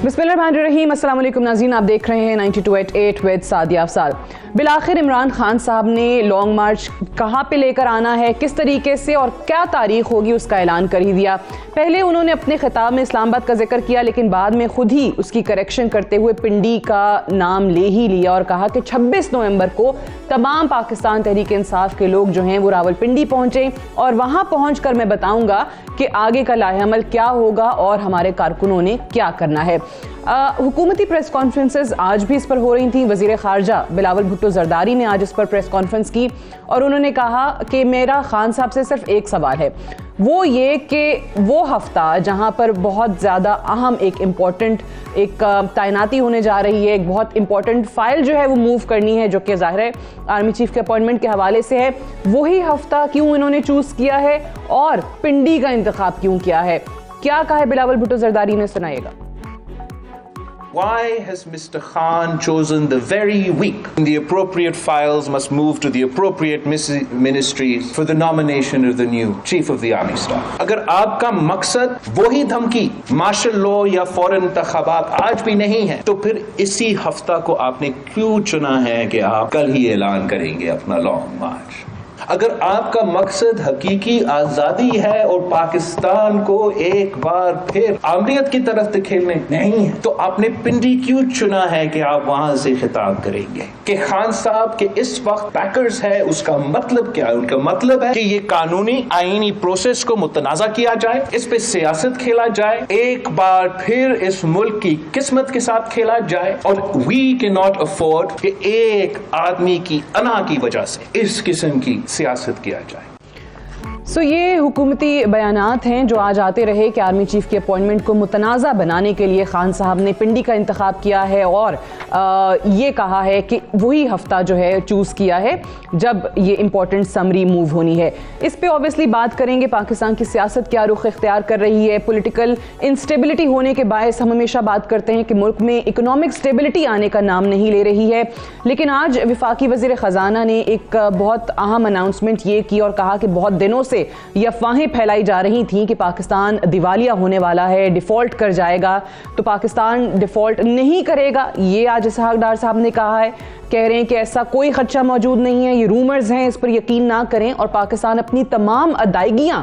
बिस्मिल्लाहिर्रहमानिर्रहीम। अस्सलाम वालेकुम नाज़रीन, आप देख रहे हैं 92.8 विद सादिया अफसाल। बिलाखिर इमरान खान साहब ने लॉन्ग मार्च कहाँ पे लेकर आना है, किस तरीके से और क्या तारीख होगी, उसका ऐलान कर ही दिया। पहले उन्होंने अपने खिताब में इस्लामाबाद का जिक्र किया, लेकिन बाद में खुद ही उसकी करेक्शन करते हुए पिंडी का नाम ले ही लिया और कहा कि 26 नवंबर को तमाम पाकिस्तान तहरीक इंसाफ के लोग जो हैं वो रावलपिंडी पहुंचे और वहां पहुंचकर मैं बताऊंगा कि आगे का लाहेअमल क्या होगा और हमारे कारकुनों ने क्या करना है। हुकूमती प्रेस कॉन्फ्रेंसेस आज भी इस पर हो रही थी। वज़ीर ख़ारजा बिलावल भुट्टो ज़रदारी ने आज इस पर प्रेस कॉन्फ्रेंस की और उन्होंने कहा कि मेरा खान साहब से सिर्फ एक सवाल है, वो ये कि वो हफ्ता जहां पर बहुत ज़्यादा अहम एक तैनाती होने जा रही है, एक बहुत इंपॉर्टेंट फाइल जो है वो मूव करनी है, जो कि ज़ाहिर है आर्मी चीफ के अपॉइंटमेंट के हवाले से है, वही हफ्ता क्यों इन्होंने चूज़ किया है और पिंडी का इंतखाब क्यों किया है? क्या कहा है बिलावल भुट्टो ज़रदारी ने, सुनाइएगा। Why has Mr. Khan chosen the very week when the appropriate files must move to the appropriate ministries for the nomination of the new Chief of the Army Staff? अगर आपका मकसद वही धमकी, मार्शल लॉ या फौरन इंतखाबात आज भी नहीं है, तो फिर इसी हफ्ता को आपने क्यों चुना है कि आप कल ही ऐलान करेंगे अपना लॉन्ग मार्च? अगर आपका मकसद हकीकी आजादी है और पाकिस्तान को एक बार फिर आमरीत की तरफ धकेलने नहीं है, तो आपने पिंडी क्यों चुना है कि आप वहां से खिताब करेंगे? कि खान साहब के इस वक्त बैकर्स है, उसका मतलब क्या है? उनका मतलब है कि ये कानूनी आईनी प्रोसेस को मुतनाज़ा किया जाए, इस पे सियासत खेला जाए, एक बार फिर इस मुल्क की किस्मत के साथ खेला जाए। और वी कैन नॉट अफोर्ड कि एक आदमी की अना की वजह से इस किस्म की सियासत किया जाए। ये हुकूमती बयानात हैं जो आज आते रहे कि आर्मी चीफ की अपॉइंटमेंट को मुतनाज़ा बनाने के लिए खान साहब ने पिंडी का इंतखाब किया है और ये कहा है कि वही हफ्ता जो है चूज़ किया है जब ये इंपॉर्टेंट समरी मूव होनी है। इस पे ऑब्वियसली बात करेंगे, पाकिस्तान की सियासत क्या रुख इख्तियार कर रही है। पॉलिटिकल इंस्टेबिलिटी होने के बायस हम हमेशा बात करते हैं कि मुल्क में इकोनॉमिक स्टेबिलिटी आने का नाम नहीं ले रही है, लेकिन आज वफाकी वज़ीर ख़जाना ने एक बहुत अहम अनाउंसमेंट ये की और कहा कि बहुत दिनों से ये अफवाहें फैलाई जा रही थी कि पाकिस्तान दिवालिया होने वाला है, डिफॉल्ट कर जाएगा। तो पाकिस्तान डिफॉल्ट नहीं करेगा, ये आज इसहाक डार साहब ने कहा है। कह रहे हैं कि ऐसा कोई खदशा मौजूद नहीं है, ये रूमर्स हैं, इस पर यकीन ना करें और पाकिस्तान अपनी तमाम अदायगियां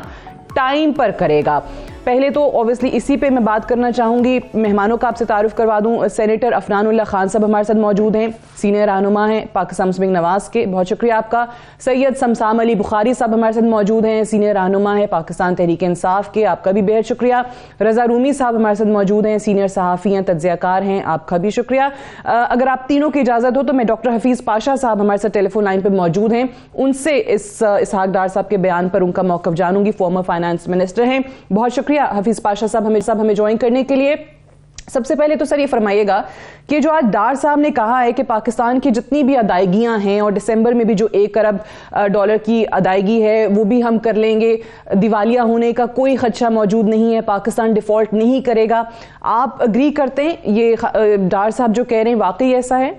टाइम पर करेगा। पहले तो ऑब्वियसली इसी पे मैं बात करना चाहूँगी। मेहमानों का आपसे तारुफ करवा दूँ, सेनेटर अफनानुल्लाह खान साहब हमारे साथ मौजूद हैं, सीनियर रहनुमा हैं पाकिस्तान मुस्लिम नवाज़ के, बहुत शुक्रिया आपका। सैयद समसाम अली बुखारी साहब हमारे साथ मौजूद हैं, सीनियर रहनुमा हैं पाकिस्तान तहरीक इंसाफ के, आपका भी बेहद शुक्रिया। रज़ा रूमी साहब हमारे साथ मौजूद हैं, सीनियर सहाफ़ी हैं, तज्ज़ियाकार हैं, आपका भी शुक्रिया। अगर आप तीनों की इजाज़त हो तो मैं डॉक्टर हफीज़ पाशा साहब हमारे साथ टेलीफोन लाइन पर मौजूद हैं, उनसे इसहाक डार साहब के बयान पर उनका मौक़िफ़ जानूंगी। फॉर्मर फाइनेंस मिनिस्टर हैं, बहुत शुक्रिया हफीज़ पाशा साहब हमें ज्वाइन करने के लिए। सबसे पहले तो सर ये फरमाइएगा कि जो आज डार साहब ने कहा है कि पाकिस्तान की जितनी भी अदायगियां हैं और दिसंबर में भी जो $1 अरब की अदायगी है वो भी हम कर लेंगे, दिवालिया होने का कोई खदशा मौजूद नहीं है, पाकिस्तान डिफॉल्ट नहीं करेगा, आप अग्री करते हैं ये डार साहब जो कह रहे हैं वाकई ऐसा है?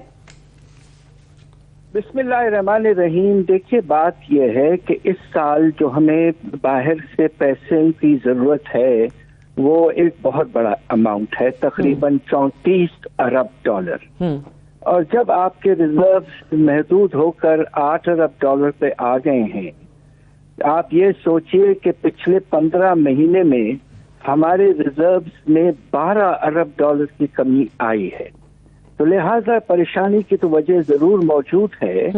बिस्मिल्लाहिर्रहमानिर्रहीम। देखिए, बात यह है कि इस साल जो हमें बाहर से पैसे की जरूरत है वो एक बहुत बड़ा अमाउंट है, तकरीबन $34 अरब। और जब आपके रिजर्व महदूद होकर $8 अरब पे आ गए हैं, आप ये सोचिए कि पिछले 15 महीने में हमारे रिजर्व्स में $12 अरब की कमी आई है। तो लिहाजा परेशानी की तो वजह जरूर मौजूद है।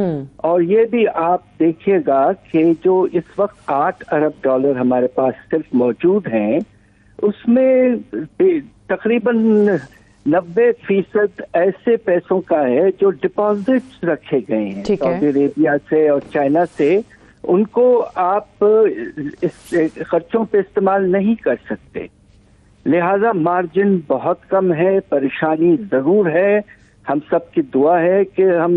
और ये भी आप देखिएगा कि जो इस वक्त $8 अरब हमारे पास सिर्फ मौजूद हैं, उसमें तकरीबन 90% ऐसे पैसों का है जो डिपॉजिट्स रखे गए हैं सऊदी अरेबिया से और चाइना से, उनको आप इस खर्चों पे इस्तेमाल नहीं कर सकते। लिहाजा मार्जिन बहुत कम है, परेशानी जरूर है। हम सब की दुआ है कि हम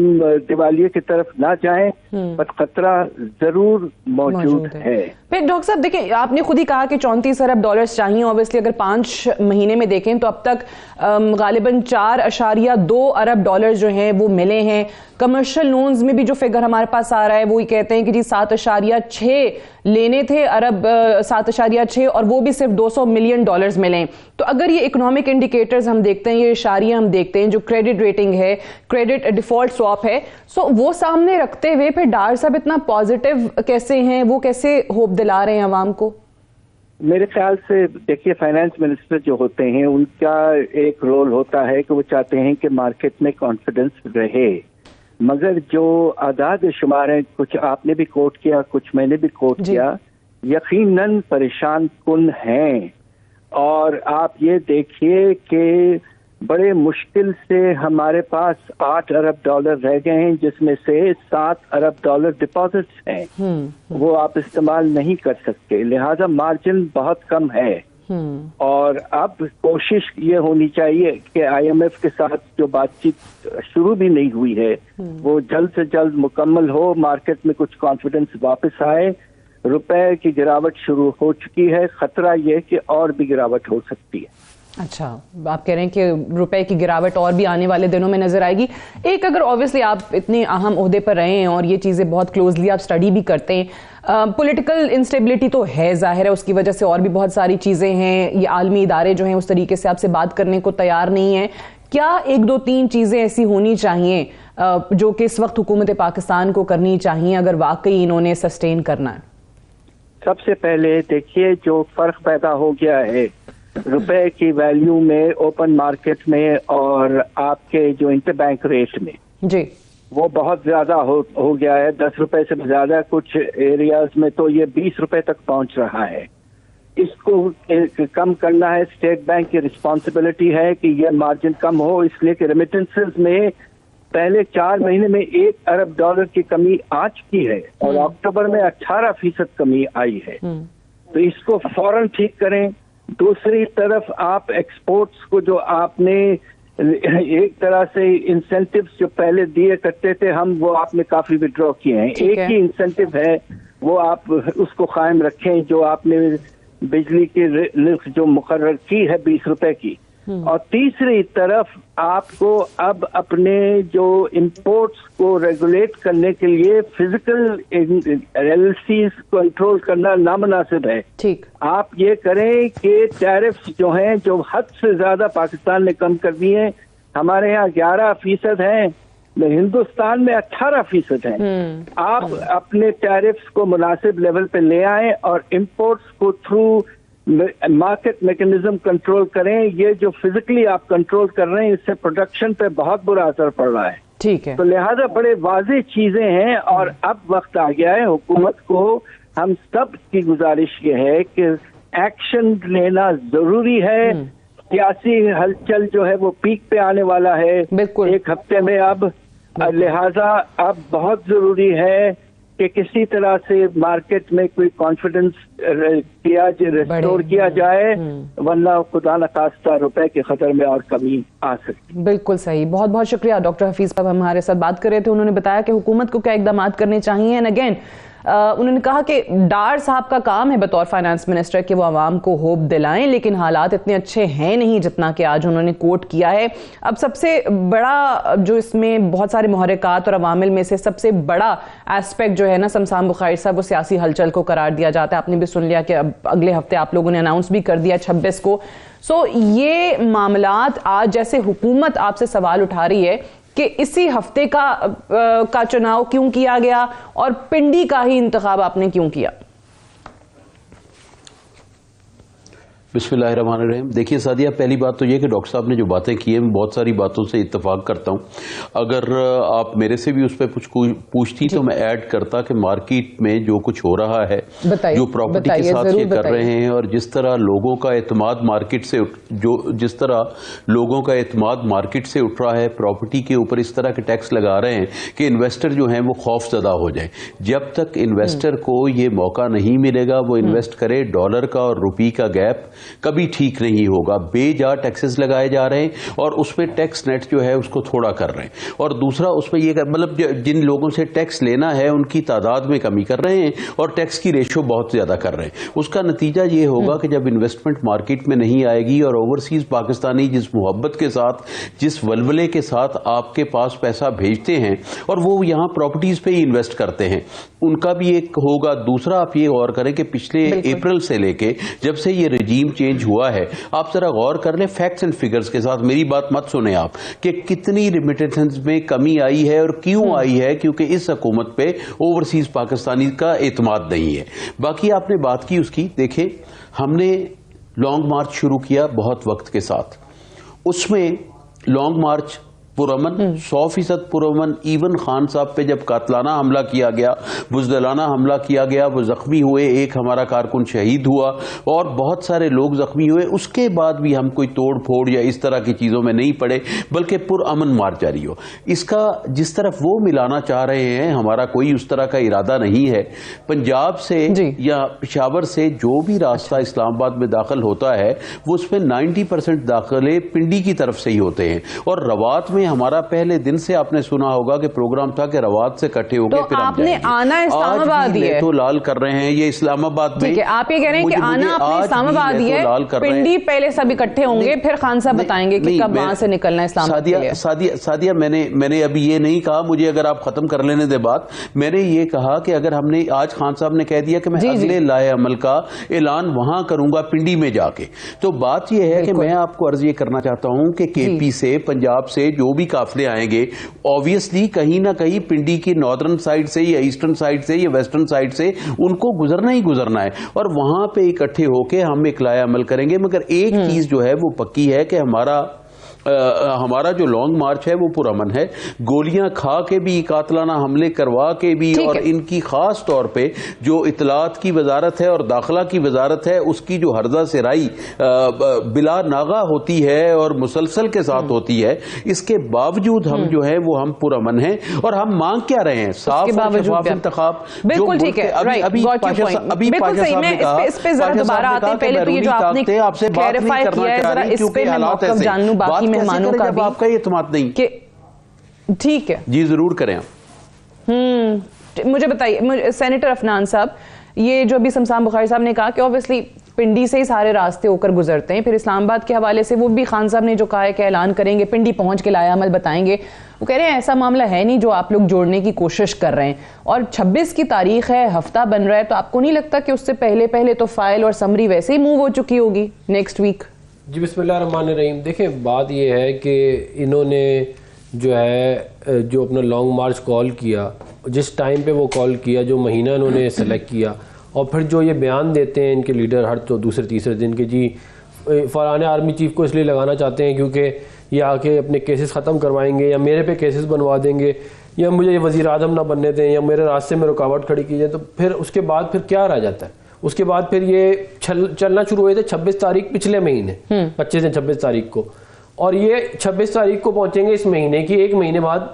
दिवालिये की तरफ ना जाएं, पर खतरा जरूर मौजूद है। फिर डॉक्टर साहब देखिए, आपने खुद ही कहा कि 34 अरब डॉलर्स चाहिए। ऑब्वियसली अगर 5 महीने में देखें तो अब तक गालिबन 4.2 अरब डॉलर जो हैं वो मिले हैं। कमर्शियल लोन्स में भी जो फिगर हमारे पास आ रहा है वो ये कहते हैं कि जी 7.6 लेने थे अरब, 7.6, और वो भी सिर्फ 200 मिलियन डॉलर्स मिले। तो अगर ये इकोनॉमिक इंडिकेटर्स हम देखते हैं, ये इशारे हम देखते हैं, जो क्रेडिट रेटिंग है, क्रेडिट डिफॉल्ट स्वैप है, सो वो सामने रखते हुए फिर डार साहब इतना पॉजिटिव कैसे हैं, वो कैसे होप दिला रहे हैं आवाम को? मेरे ख्याल से देखिए, फाइनेंस मिनिस्टर जो होते हैं उनका एक रोल होता है कि वो चाहते हैं कि मार्केट में कॉन्फिडेंस रहे, मगर जो आदाद शुमार है, कुछ आपने भी कोट किया, कुछ मैंने भी कोट किया, यकीनन परेशान कुन हैं। और आप ये देखिए कि बड़े मुश्किल से हमारे पास 8 अरब डॉलर रह गए हैं, जिसमें से 7 अरब डॉलर डिपॉजिट्स हैं, वो आप इस्तेमाल नहीं कर सकते, लिहाजा मार्जिन बहुत कम है। और अब कोशिश ये होनी चाहिए कि IMF के साथ जो बातचीत शुरू भी नहीं हुई है वो जल्द से जल्द मुकम्मल हो, मार्केट में कुछ कॉन्फिडेंस वापस आए। रुपए की गिरावट शुरू हो चुकी है, खतरा ये कि और भी गिरावट हो सकती है। अच्छा, आप कह रहे हैं कि रुपए की गिरावट और भी आने वाले दिनों में नजर आएगी। एक, अगर ऑब्वियसली आप इतने अहम ओहदे पर रहे हैं और ये चीज़ें बहुत क्लोजली आप स्टडी भी करते हैं, पॉलिटिकल इंस्टेबिलिटी तो है, जाहिर है, उसकी वजह से और भी बहुत सारी चीज़ें हैं। ये आलमी इदारे जो हैं उस तरीके से आपसे बात करने को तैयार नहीं है। क्या 1, 2, 3 चीज़ें ऐसी होनी चाहिए जो कि इस वक्त हुकूमत पाकिस्तान को करनी चाहिए अगर वाकई इन्होंने सस्टेन करना है? सबसे पहले देखिए, जो फर्क पैदा हो गया है रुपए की वैल्यू में ओपन मार्केट में और आपके जो इंटरबैंक रेट में जी, वो बहुत ज्यादा हो गया है। 10 रुपए से ज्यादा, कुछ एरियाज में तो ये 20 रुपए तक पहुंच रहा है। इसको कम करना है, स्टेट बैंक की रिस्पॉन्सिबिलिटी है कि ये मार्जिन कम हो, इसलिए कि रेमिटेंसेस में पहले 4 महीने में 1 अरब डॉलर की कमी आ चुकी है और अक्टूबर में 18% कमी आई है। तो इसको फौरन ठीक करें। दूसरी तरफ आप एक्सपोर्ट्स को, जो आपने एक तरह से इंसेंटिव्स जो पहले दिए करते थे हम, वो आपने काफी विड्रॉ किए हैं। एक ही इंसेंटिव है, वो आप उसको कायम रखें, जो आपने बिजली की लिस्ट जो मुकर्रर की है 20 रुपए की। और तीसरी तरफ आपको अब अपने जो इंपोर्ट्स को रेगुलेट करने के लिए फिजिकल LLCs कंट्रोल करना नामुनासिब है। ठीक, आप ये करें कि टैरिफ्स जो हैं, जो हद से ज्यादा पाकिस्तान ने कम कर दिए हैं, हमारे यहाँ 11% हैं, हिंदुस्तान में 18% हैं। आप अपने टैरिफ्स को मुनासिब लेवल पे ले आएं और इंपोर्ट्स को थ्रू मार्केट मैकेनिज्म कंट्रोल करें। ये जो फिजिकली आप कंट्रोल कर रहे हैं, इससे प्रोडक्शन पे बहुत बुरा असर पड़ रहा है। ठीक है, तो लिहाजा बड़े वाज़ेह चीजें हैं और अब वक्त आ गया है हुकूमत को, हम सब की गुजारिश ये है कि एक्शन लेना जरूरी है। सियासी हलचल जो है वो पीक पे आने वाला है बिल्कुल 1 हफ्ते में अब, लिहाजा अब बहुत जरूरी है कि किसी तरह से मार्केट में कोई कॉन्फिडेंस रिस्टोर किया जाए, वरना खुदा न खास्ता रुपए के खतर में और कमी आ सकती। बिल्कुल सही, बहुत बहुत शुक्रिया डॉक्टर हफीज साहब हमारे साथ बात कर रहे थे। उन्होंने बताया कि हुकूमत को क्या इकदाम करने चाहिए। एंड अगेन उन्होंने कहा कि डार साहब का काम है बतौर फाइनेंस मिनिस्टर कि वो आवाम को होप दिलाएं, लेकिन हालात इतने अच्छे हैं नहीं जितना कि आज उन्होंने कोट किया है। अब सबसे बड़ा जो इसमें बहुत सारे मुहर्रिकात और अवामिल में से सबसे बड़ा एस्पेक्ट जो है ना शमशान बुखारी साहब, वो सियासी हलचल को करार दिया जाता है। आपने भी सुन लिया कि अब अगले हफ्ते आप लोगों ने अनाउंस भी कर दिया 26 को। सो ये मामलात आज जैसे हुकूमत आपसे सवाल उठा रही है कि इसी हफ्ते का चुनाव क्यों किया गया और पिंडी का ही इंतखाब आपने क्यों किया? बिस्मिल्लाहिर्रहमानिर्रहीम। देखिए सादिया, पहली बात तो ये कि डॉक्टर साहब ने जो बातें की हैं, मैं बहुत सारी बातों से इत्तेफाक करता हूं। अगर आप मेरे से भी उस पर कुछ पूछती तो मैं ऐड करता कि मार्केट में जो कुछ हो रहा है, जो प्रॉपर्टी के साथ ये कर रहे हैं, और जिस तरह लोगों का एतमाद मार्केट से जिस तरह लोगों का एतमाद मार्केट से उठ रहा है, प्रॉपर्टी के ऊपर इस तरह के टैक्स लगा रहे हैं कि इन्वेस्टर जो हैं वो खौफजदा हो जाए। जब तक इन्वेस्टर को ये मौका नहीं मिलेगा वो इन्वेस्ट करे, डॉलर का और रुपये का गैप कभी ठीक नहीं होगा। बेजा टैक्सेस लगाए जा रहे हैं और उसमें टैक्स नेट जो है उसको थोड़ा कर रहे हैं, और दूसरा उसमें ये मतलब जिन लोगों से टैक्स लेना है उनकी तादाद में कमी कर रहे हैं और टैक्स की रेशो बहुत ज्यादा कर रहे हैं। उसका नतीजा ये होगा कि जब इन्वेस्टमेंट मार्केट में नहीं आएगी और ओवरसीज पाकिस्तानी जिस मोहब्बत के साथ, जिस वलवले के साथ आपके पास पैसा भेजते हैं और वो यहाँ प्रॉपर्टीज पे ही इन्वेस्ट करते हैं, उनका भी एक होगा। दूसरा आप ये गौर करें कि पिछले अप्रैल से लेके जब से ये रजीम चेंज हुआ है, आप जरा गौर कर लें फैक्ट्स एंड फिगर्स के साथ, मेरी बात मत सुने आप, कि कितनी रिमिटेंस में कमी आई है और क्यों आई है, क्योंकि इस हुकूमत पे ओवरसीज पाकिस्तानी का एतमाद नहीं है। बाकी आपने बात की उसकी, देखें हमने लॉन्ग मार्च शुरू किया बहुत वक्त के साथ, उसमें लॉन्ग मार्च पुरअमन, 100% पुरअमन। इवन खान साहब पे जब कातलाना हमला किया गया, बुजदलाना हमला किया गया, वो जख्मी हुए, एक हमारा कारकुन शहीद हुआ और बहुत सारे लोग जख्मी हुए, उसके बाद भी हम कोई तोड़ फोड़ या इस तरह की चीजों में नहीं पड़े, बल्कि पुरअमन मार्च जारी हो। इसका जिस तरफ वो मिलाना चाह रहे हैं, हमारा कोई उस तरह का इरादा नहीं है। पंजाब से या पेशावर से जो भी रास्ता इस्लामाबाद में दाखिल होता है वो उसमें 90% दाखिले पिंडी की तरफ से ही होते हैं। और रवात में हमारा पहले दिन से आपने सुना होगा कि प्रोग्राम था कि रवात से इकट्ठे हो गए, तो आपने आना इस्लामाबाद ही है, तो लाल कर रहे हैं ये इस्लामाबाद में। ठीक है, आप ये कह रहे हैं कि आना आपने इस्लामाबाद ही है, पिंडी पहले सब इकट्ठे होंगे, फिर खान साहब बताएंगे कि कब वहां से निकलना है इस्लामाबाद। सादिया मैंने अभी ये नहीं कहा, मुझे अगर आप खत्म कर लेने दे बात, मैंने ये कहा कि अगर हमने आज खान साहब ने कह दिया कि मैं अगले लाए अमल का ऐलान वहां करूंगा पिंडी में जाके, तो बात यह है कि मैं आपको अर्ज ये करना चाहता हूं कि केपी से, पंजाब से जो भी काफिले आएंगे, ऑब्वियसली कहीं ना कहीं पिंडी की नॉर्दर्न साइड से या ईस्टर्न साइड से या वेस्टर्न साइड से उनको गुजरना ही गुजरना है और वहां पे इकट्ठे होके हम एक लाया अमल करेंगे। मगर एक चीज जो है वो पक्की है कि हमारा जो लॉन्ग मार्च है वो पुरअमन है। गोलियां खा के भी, कातलाना हमले करवा के भी, और इनकी खास तौर पे जो इतलात की वजारत है और दाखिला की वजारत है उसकी जो हर्जा सिराई बिला नागा होती है और मुसलसल के साथ होती है, इसके बावजूद हम जो है वो हम पुरअमन हैं और हम मांग क्या रहे हैं? साफ और शफाफ इंतखाब। बिल्कुल ठीक है, अभी पाशा साहब ने कहा, इस पे जरा दोबारा आते हैं, पहले तो ये जो आपने आपसे क्लैरिफाई किया है, जरा इस पे मैं मौक़िफ़ जान लूं बाकी मेहमानों का भी, आपका ये एतमाद नहीं कि ठीक है जी, जरूर करें आप। मुझे बताइए सेनेटर अफनान साहब, ये जो अभी शमशान बुखारी साहब ने कहा कि ऑब्वियसली पिंडी से ही सारे रास्ते होकर गुजरते हैं, फिर इस्लामाबाद के हवाले से वो भी खान साहब ने जो कहा है कि ऐलान करेंगे, पिंडी पहुंच के लाया अमल बताएंगे, वो कह रहे हैं ऐसा मामला है नहीं जो आप लोग जोड़ने की कोशिश कर रहे हैं, और 26 की तारीख है, हफ्ता बन रहा है, तो आपको नहीं लगता कि उससे पहले तो फाइल और समरी वैसे ही मूव हो चुकी होगी नेक्स्ट वीक? जी बिस्मिल्लाहिर्रहमानिर्रहीम। देखें बात यह है कि इन्होंने जो है जो अपना लॉन्ग मार्च कॉल किया, जिस टाइम पे वो कॉल किया, जो महीना इन्होंने सेलेक्ट किया, और फिर जो ये बयान देते हैं इनके लीडर हर तो दूसरे तीसरे दिन के, जी फलाने आर्मी चीफ को इसलिए लगाना चाहते हैं क्योंकि ये आके अपने केसेस ख़त्म करवाएंगे या मेरे पे केसेस बनवा देंगे या मुझे ये वज़ीर आज़म ना बनने दें या मेरे रास्ते में रुकावट खड़ी की जाए, तो फिर उसके बाद फिर क्या रह जाता है? उसके बाद फिर ये चलना शुरू हुए थे 26 तारीख पिछले महीने, 25 से 26 तारीख को, और ये 26 तारीख को पहुंचेंगे इस महीने की, एक महीने बाद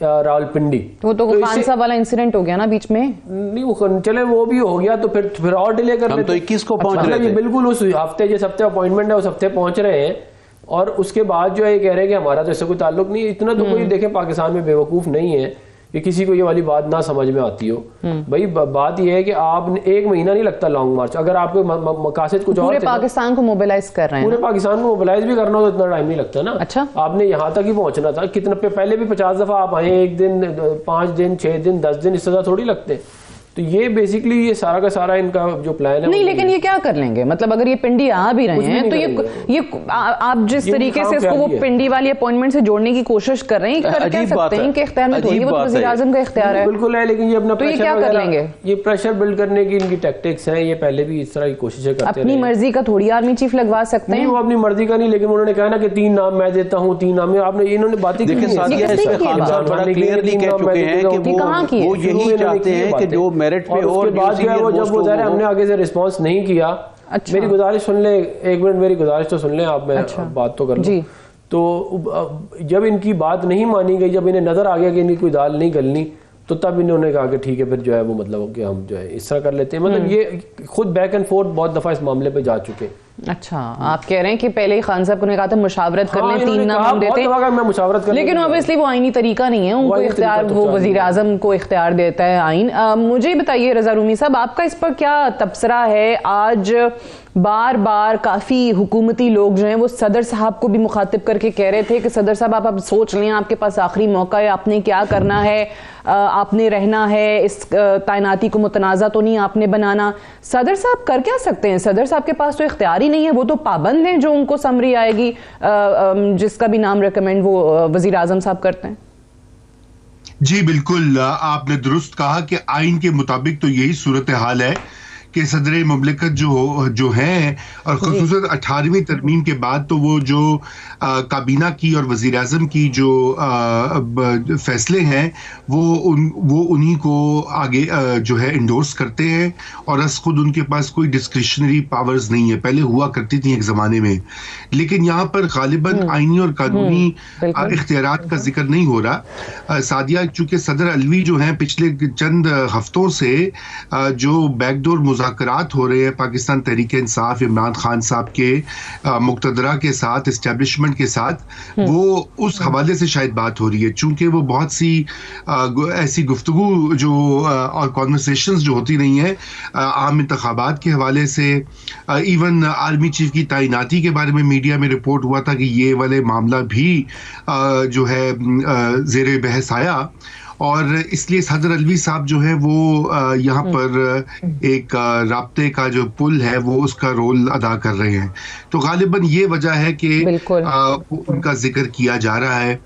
रावलपिंडी। वो तो खान साहब वाला इंसिडेंट हो गया ना बीच में। नहीं चले वो भी हो गया तो फिर और डिले कर लेते। तो 21 को पहुंच रहे थे। बिल्कुल उस हफ्ते, जिस हफ्ते अपॉइंटमेंट है उस हफ्ते पहुंच रहे हैं, और उसके बाद जो है ये कह रहे हैं कि हमारा तो इससे कोई ताल्लुक नहीं। इतना तो कोई देखे पाकिस्तान में बेवकूफ नहीं है कि किसी को ये वाली बात ना समझ में आती हो। भाई बात ये है कि आप एक महीना नहीं लगता लॉन्ग मार्च, अगर आपको मकासद कुछ और, पूरे पाकिस्तान को मोबिलाइज कर रहे हैं, पूरे पाकिस्तान को मोबिलाइज भी करना हो तो इतना टाइम नहीं लगता ना। अच्छा, आपने यहाँ तक ही पहुंचना था। कितना पहले भी 50 दफा आप आए, एक दिन, 5 दिन, 6 दिन, 10 दिन, इससे ज्यादा थोड़ी लगते। तो ये बेसिकली ये सारा का सारा इनका जो प्लान है। नहीं, लेकिन ये क्या कर लेंगे? मतलब अगर ये पिंडी आ भी रहे हैं तो ये आप जिस तरीके से इसको वो पिंडी वाली अपॉइंटमेंट से जोड़ने की कोशिश कर रहे हैं, कर क्या सकते हैं कि इख्तियार में थोड़ी, वो तो वज़ीर आज़म का इख्तियार है। बिल्कुल है, लेकिन ये अपना तो ये क्या कर लेंगे? ये प्रेशर बिल्ड करने की इनकी टैक्टिक्स हैं, ये पहले भी इस तरह की कोशिशें करते हैं। अपनी मर्जी का थोड़ी आर्मी चीफ लगवा सकते हैं। वो अपनी मर्जी का नहीं, लेकिन उन्होंने कहा ना कि 3 नाम मैं देता हूँ, 3 नाम आपने, इन्होंने बातें की, बड़ा क्लियरली कह चुके हैं कि वो यही चाहते हैं कि जो मेरिट पे और जो है वो जब वो ज़ाहिर हमने आगे से रिस्पांस नहीं किया। अच्छा। मेरी गुजारिश सुन ले, 1 मिनट मेरी गुजारिश तो सुन लें आप, मैं बात तो कर लूं। तो जब इनकी बात नहीं मानी गई, जब इन्हें नजर आ गया कि इनकी कोई दाल नहीं गलनी, तो तब इन्होंने कहा कि ठीक है फिर जो है वो मतलब कि हम जो है इस तरह कर लेते हैं। मतलब ये खुद बैक एंड फोर्थ बहुत दफा इस मामले पे जा चुके हैं। अच्छा, आप कह रहे हैं कि पहले ही खान साहब ने कहा था मुशावरत कर लें, 3 नाम हम देते हैं, मैं मुशावरत कर लेकिन ऑब्वियसली वो आईनी तरीका नहीं है, उनको इख्तियार, वो वजीर आजम को इख्तियार देता है आइन। मुझे बताइए रजा रूमी साहब, आपका इस पर क्या तबसरा है? आज बार बार काफ़ी हुकूमती लोग जो हैं वो सदर साहब को भी मुखातिब करके कह रहे थे कि सदर साहब आप अब सोच लें, आपके पास आखिरी मौका है, आपने क्या करना है, आपने रहना है, इस तैनाती को मुतनाज़ा तो नहीं आपने बनाना। सदर साहब कर क्या सकते हैं? सदर साहब के पास तो इख्तियार ही नहीं है, वो तो पाबंद हैं जो उनको समरी आएगी जिसका भी नाम रिकमेंड वो वजीर आजम साहब करते हैं। जी बिल्कुल, आपने दुरुस्त कहा कि आइन के मुताबिक तो यही सूरत हाल है कि सदर मुमलिकत जो है, और ख़ुसूसन 18वीं तरमीम के बाद तो वो जो काबीना की और वज़ीर आज़म की जो फैसले हैं वो उन्हीं को आगे जो है इंडोर्स करते हैं, और खुद उनके पास कोई डिस्क्रिशनरी पावर्स नहीं है। पहले हुआ करती थी एक ज़माने में, लेकिन यहाँ पर गालिबन आइनी और कानूनी इख्तियारात का जिक्र नहीं हो रहा। सादिया, चूंकि सदर अलवी जो हैं पिछले चंद हफ्तों से जो बैकडोर मुज़ाकरात हो रहे हैं पाकिस्तान तहरीक इंसाफ इमरान खान साहब के मुक्तदरा के साथ, इस्टेब्लिशमेंट के साथ, वो उस हवाले से शायद बात हो रही है, चूंकि वो बहुत सी ऐसी गुफ्तगू जो और कॉन्वर्सेशंस जो होती रही हैं आम इंतखाबात के हवाले से, इवन आर्मी चीफ की तैनाती के बारे में मीडिया में रिपोर्ट हुआ था कि ये वाले मामला भी जो है ज़ेरे बहस आया, और इसलिए सदर अलवी साहब जो है वो यहाँ पर एक राब्ते का जो पुल है वो उसका रोल अदा कर रहे हैं। तो गालिबन ये वजह है कि उनका जिक्र किया जा रहा है,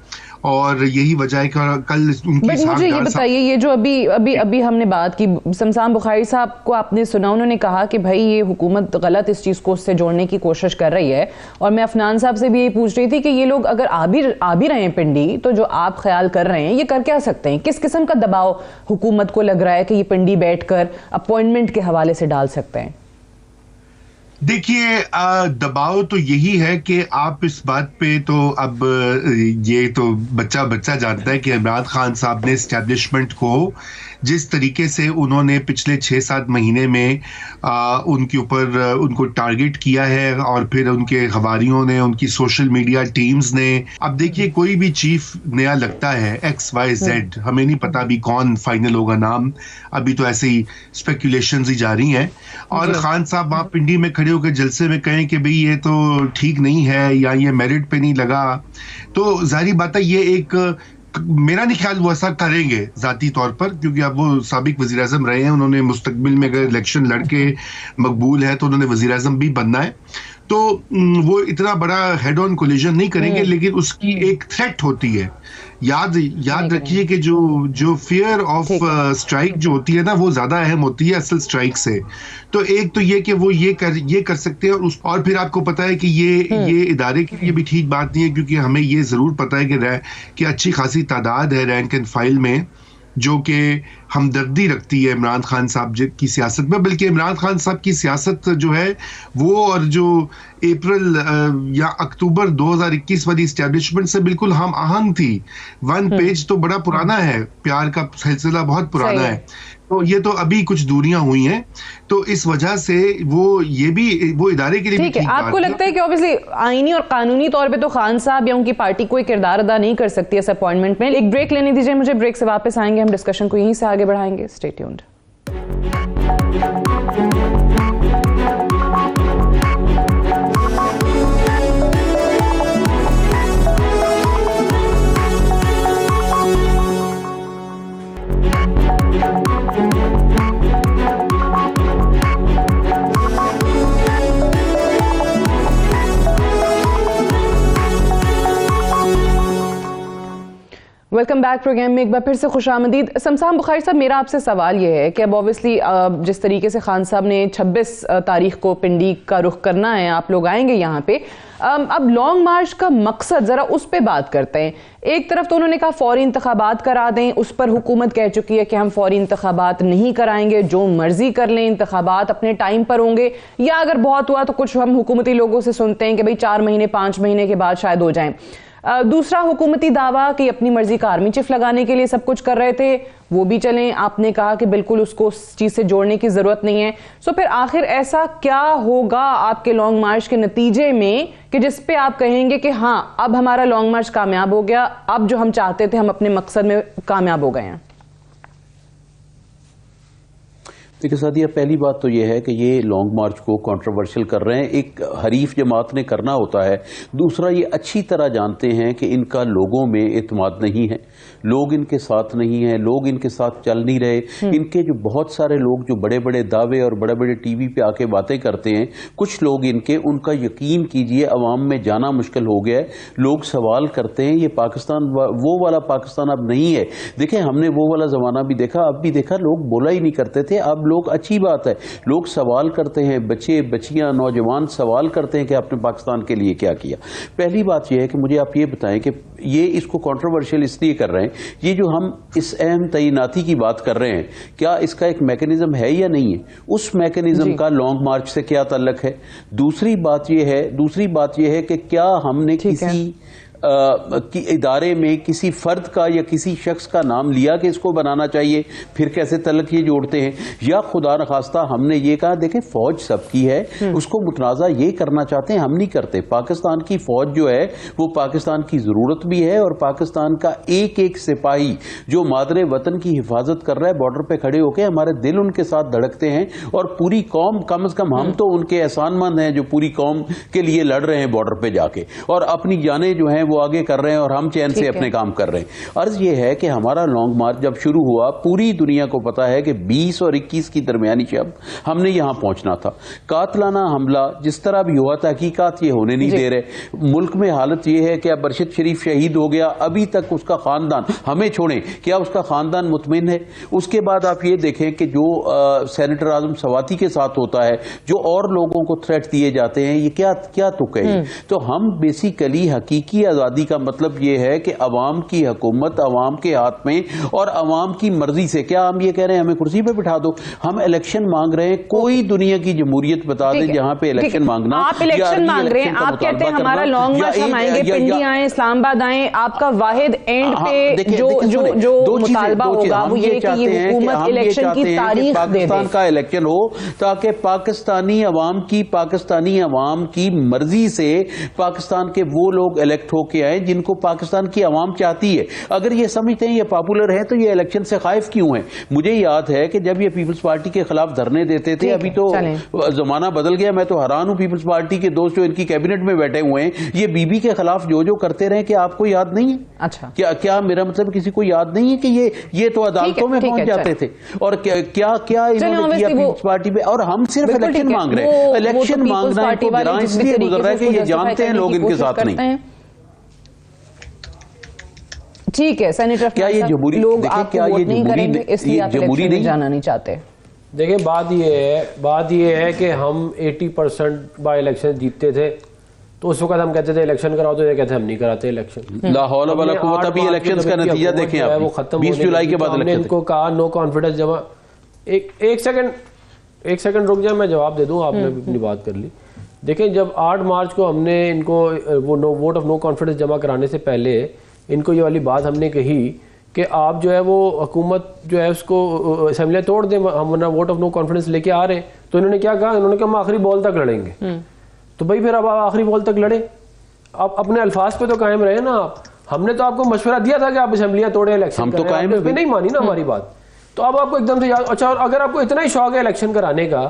और यही वजह है कि कल उनकी मुझे ये बताइए, ये जो अभी हमने बात की, शमशान बुखारी साहब को आपने सुना, उन्होंने कहा कि भाई ये हुकूमत गलत इस चीज़ को उससे जोड़ने की कोशिश कर रही है, और मैं अफनान साहब से भी यही पूछ रही थी कि ये लोग अगर आ भी रहे हैं पिंडी, तो जो आप ख्याल कर रहे हैं ये कर क्या सकते हैं? किस किस्म का दबाव हुकूमत को लग रहा है कि ये पिंडी बैठ कर अपॉइंटमेंट के हवाले से डाल सकते हैं? देखिए, दबाव तो यही है कि आप इस बात पे तो अब ये तो बच्चा जानता है कि इमरान खान साहब ने एस्टेब्लिशमेंट को जिस तरीके से उन्होंने पिछले 6-7 महीने में उनके ऊपर उनको टारगेट किया है, और फिर उनके हवारियों ने, उनकी सोशल मीडिया टीम्स ने, अब देखिए कोई भी चीफ नया लगता है XYZ, हमें नहीं पता अभी कौन फाइनल होगा नाम, अभी तो ऐसे ही स्पेकुलेशंस ही जारी हैं, और खान साहब वहाँ पिंडी में खड़े होकर जलसे में कहें कि भाई ये तो ठीक नहीं है या ये मेरिट पे नहीं लगा, तो जाहिर बात है ये एक, मेरा नहीं ख्याल वो ऐसा करेंगे जाती तौर पर, क्योंकि अब वो साबिक वज़ीर आज़म रहे हैं, उन्होंने मुस्तकबिल में अगर इलेक्शन लड़के मकबूल है तो उन्होंने वज़ीर आज़म भी बनना है, तो वो इतना बड़ा हेड ऑन कोलिजन नहीं करेंगे, लेकिन उसकी एक थ्रेट होती है। याद रखिए कि जो फियर ऑफ स्ट्राइक जो होती है ना, वो ज्यादा अहम होती है असल स्ट्राइक से। तो एक तो ये कि वो ये कर सकते हैं, और फिर आपको पता है कि ये इदारे के लिए भी ठीक बात नहीं है, क्योंकि हमें ये जरूर पता है कि अच्छी खासी तादाद है रैंक एंड फाइल में जो कि हमदर्दी रखती है इमरान खान साहब की सियासत में, बल्कि इमरान खान साहब की सियासत जो है वो, और जो अप्रैल या अक्टूबर 2021 वाली इस्टेब्लिशमेंट से बिल्कुल हम आहंग थी। 1 पेज तो बड़ा पुराना है, प्यार का सिलसिला बहुत पुराना है, तो ये तो अभी कुछ दूरियां हुई हैं, तो इस वजह से वो इदारे के लिए ठीक है। आपको लगता है कि ऑब्वियसली आईनी और कानूनी तौर पे तो खान साहब या उनकी पार्टी कोई किरदार अदा नहीं कर सकती इस अपॉइंटमेंट में? एक ब्रेक लेने दीजिए मुझे, ब्रेक से वापस आएंगे, हम डिस्कशन को यहीं से आगे बढ़ाएंगे। Stay tuned. Welcome back program में एक बार फिर से खुशामदीद। शमशान बुखारी साहब, मेरा आपसे सवाल ये है कि अब ऑब्वियसली जिस तरीके से खान साहब ने 26 तारीख को पिंडी का रुख करना है, आप लोग आएंगे यहाँ पे, अब लॉन्ग मार्च का मकसद ज़रा उस पर बात करते हैं। एक तरफ तो उन्होंने कहा फौरी इंतखाबात करा दें, उस पर हुकूमत कह चुकी है कि हम फौरी इंतखाबात नहीं कराएंगे, जो मर्जी कर लें, इंतखाबात अपने टाइम पर होंगे, या अगर बहुत हुआ तो कुछ हम हुकूमती लोगों से सुनते हैं कि भाई 4 महीने 5 महीने के बाद शायद हो जाएं। दूसरा हुकूमती दावा कि अपनी मर्जी का आर्मी चीफ लगाने के लिए सब कुछ कर रहे थे, वो भी चलें, आपने कहा कि बिल्कुल उसको उस चीज से जोड़ने की जरूरत नहीं है। सो फिर आखिर ऐसा क्या होगा आपके लॉन्ग मार्च के नतीजे में कि जिस पे आप कहेंगे कि हाँ अब हमारा लॉन्ग मार्च कामयाब हो गया, अब जो हम चाहते थे हम अपने मकसद में कामयाब हो गए हैं? देखिए सादिया, पहली बात तो ये है कि ये लॉन्ग मार्च को कंट्रोवर्शियल कर रहे हैं, एक हरीफ जमात ने करना होता है। दूसरा, ये अच्छी तरह जानते हैं कि इनका लोगों में एतमाद नहीं है, लोग इनके साथ नहीं हैं, लोग इनके साथ चल नहीं रहे। इनके जो बहुत सारे लोग जो बड़े बड़े दावे और बड़े बड़े टीवी पे आके बातें करते हैं, कुछ लोग इनके, उनका यकीन कीजिए अवाम में जाना मुश्किल हो गया है। लोग सवाल करते हैं, ये पाकिस्तान वो वाला पाकिस्तान अब नहीं है। देखें, हमने वो वाला जमाना भी देखा, अब भी देखा, लोग बोला ही नहीं करते थे, अब लोग, अच्छी बात है, लोग सवाल करते हैं, बच्चे बच्चियां नौजवान सवाल करते हैं कि आपने पाकिस्तान के लिए क्या किया। पहली बात यह है कि मुझे आप ये बताएं कि ये इसको कंट्रोवर्शियल इसलिए कर रहे हैं, ये जो हम इस अहम तैनाती की बात कर रहे हैं, क्या इसका एक मैकेनिज्म है या नहीं है? उस मैकेनिज्म का लॉन्ग मार्च से क्या ताल्लुक है? दूसरी बात यह है कि क्या हमने किसी कि इदारे में किसी फर्द का या किसी शख्स का नाम लिया कि इसको बनाना चाहिए, फिर कैसे तलक ये जोड़ते हैं? या खुदा न खास्ता हमने ये कहा देखें फौज सबकी है, उसको मुतनाज़ा ये करना चाहते हैं, हम नहीं करते। पाकिस्तान की फौज जो है वो पाकिस्तान की ज़रूरत भी है, और पाकिस्तान का एक एक सिपाही जो मादरे वतन की हिफाजत कर रहा है, बॉर्डर पर खड़े होकर, हमारे दिल उनके साथ धड़कते हैं, और पूरी कौम, कम से कम हम तो उनके एहसानमंद हैं जो पूरी कौम के लिए लड़ रहे हैं बॉर्डर पर जाके, और अपनी जानें जो हैं वो आगे कर रहे हैं, और हम चैन से अपने काम कर रहे हैं। अर्ज ये है कि हमारा लॉन्ग मार्च जब शुरू हुआ, पूरी दुनिया को पता है कि 20 और 21 की दरमियानी शब हमने यहां पहुंचना था। कातलाना हमला जिस तरह भी हुआ, तहकीकात ये होने नहीं दे रहे। मुल्क में हालत ये है कि अब अरशद शरीफ शहीद हो गया, अभी तक उसका खानदान, हमें छोड़ें, क्या उसका खानदान मुतमिन है? उसके बाद आप ये देखें कि जो सेनेटर आजम सवाती के साथ होता है, जो और लोगों को थ्रेट दिए जाते हैं, ये क्या क्या तुक है? तो हम बेसिकली हकीकी आजादी का मतलब यह है कि अवाम की हुकूमत अवाम के हाथ में और अवाम की मर्जी से। क्या हम ये कह रहे हैं हमें कुर्सी पे बिठा दो? हम इलेक्शन मांग रहे हैं, कोई दुनिया की जमहूरियत बता दे जहां पे इलेक्शन मांगना। आप इलेक्शन मांग रहे हैं, आप कहते हैं हमारा लॉन्ग मार्च हम आएंगे, पिंडी आए, इस्लामाबाद आए, आपका वाहिद एंड पे जो मुतालबा होगा वो ये कि ये हुकूमत इलेक्शन की तारीख दे दे, पाकिस्तान का इलेक्शन हो, ताकि पाकिस्तानी अवाम की मर्जी से पाकिस्तान के वो लोग इलेक्ट होके आए जिनको पाकिस्तान की अवाम चाहती है। अगर ये समझते हैं ये पॉपुलर है तो ये इलेक्शन से खाइफ क्यों है? मुझे याद है कि जब ये पीपल्स पार्टी के खिलाफ धरने देते थे, अभी तो जमाना बदल गया, मैं तो हैरान हूं पीपल्स पार्टी के दोस्त जो इनकी कैबिनेट में बैठे हुए हैं, ये बीबी के खिलाफ जो करते रहे, कि आपको याद नहीं है? अच्छा, क्या मेरा मतलब किसी को याद नहीं है कि ये तो अदालतों में पहुंच जाते थे, और क्या इन्होंने किया पीपल्स पार्टी पे? और हम सिर्फ इलेक्शन मांग रहे हैं। इलेक्शन मांगना इसलिए गुजर रहा है कि ये जानते हैं लोग इनके साथ नहीं। ठीक है सेनेटर, क्या ये जमहूरी लोग आपको वोट नहीं करेंगे इसलिए आप इलेक्शन में जाना नहीं चाहते? देखिए बात ये है कि हम 80% बाय इलेक्शन जीतते थे, तो उस वक्त हम कहते थे इलेक्शन कराओ, तो ये कहते हम नहीं कराते इलेक्शन। लाहौल वाला कुव्वत, अभी इलेक्शंस का नतीजा देखें आप, वो खत्म 20 जुलाई के बाद हमने इनको कहा नो कॉन्फिडेंस जमा। एक सेकंड रुक जाए, मैं जवाब दे दूं, आपने अपनी बात कर ली। देखें, जब 8 मार्च को हमने इनको वो वोट ऑफ नो कॉन्फिडेंस जमा कराने से पहले इनको ये वाली बात हमने कही कि आप जो है वो हुकूमत जो है उसको असेंबलियाँ तोड़ दें, हम वरना वोट ऑफ नो कॉन्फिडेंस लेके आ रहे हैं। तो इन्होंने क्या कहा? इन्होंने कहा हम आखिरी बॉल तक लड़ेंगे। तो भाई फिर अब आप आखिरी बॉल तक लड़े, आप अपने अल्फाज पे तो कायम रहे ना। आप, हमने तो आपको मशवरा दिया था कि आप असेंबलियाँ तोड़े, इलेक्शन हम तो कायम नहीं मानी ना हमारी बात। तो अब आपको एकदम से याद, अच्छा, और अगर आपको इतना ही शौक है इलेक्शन कराने का,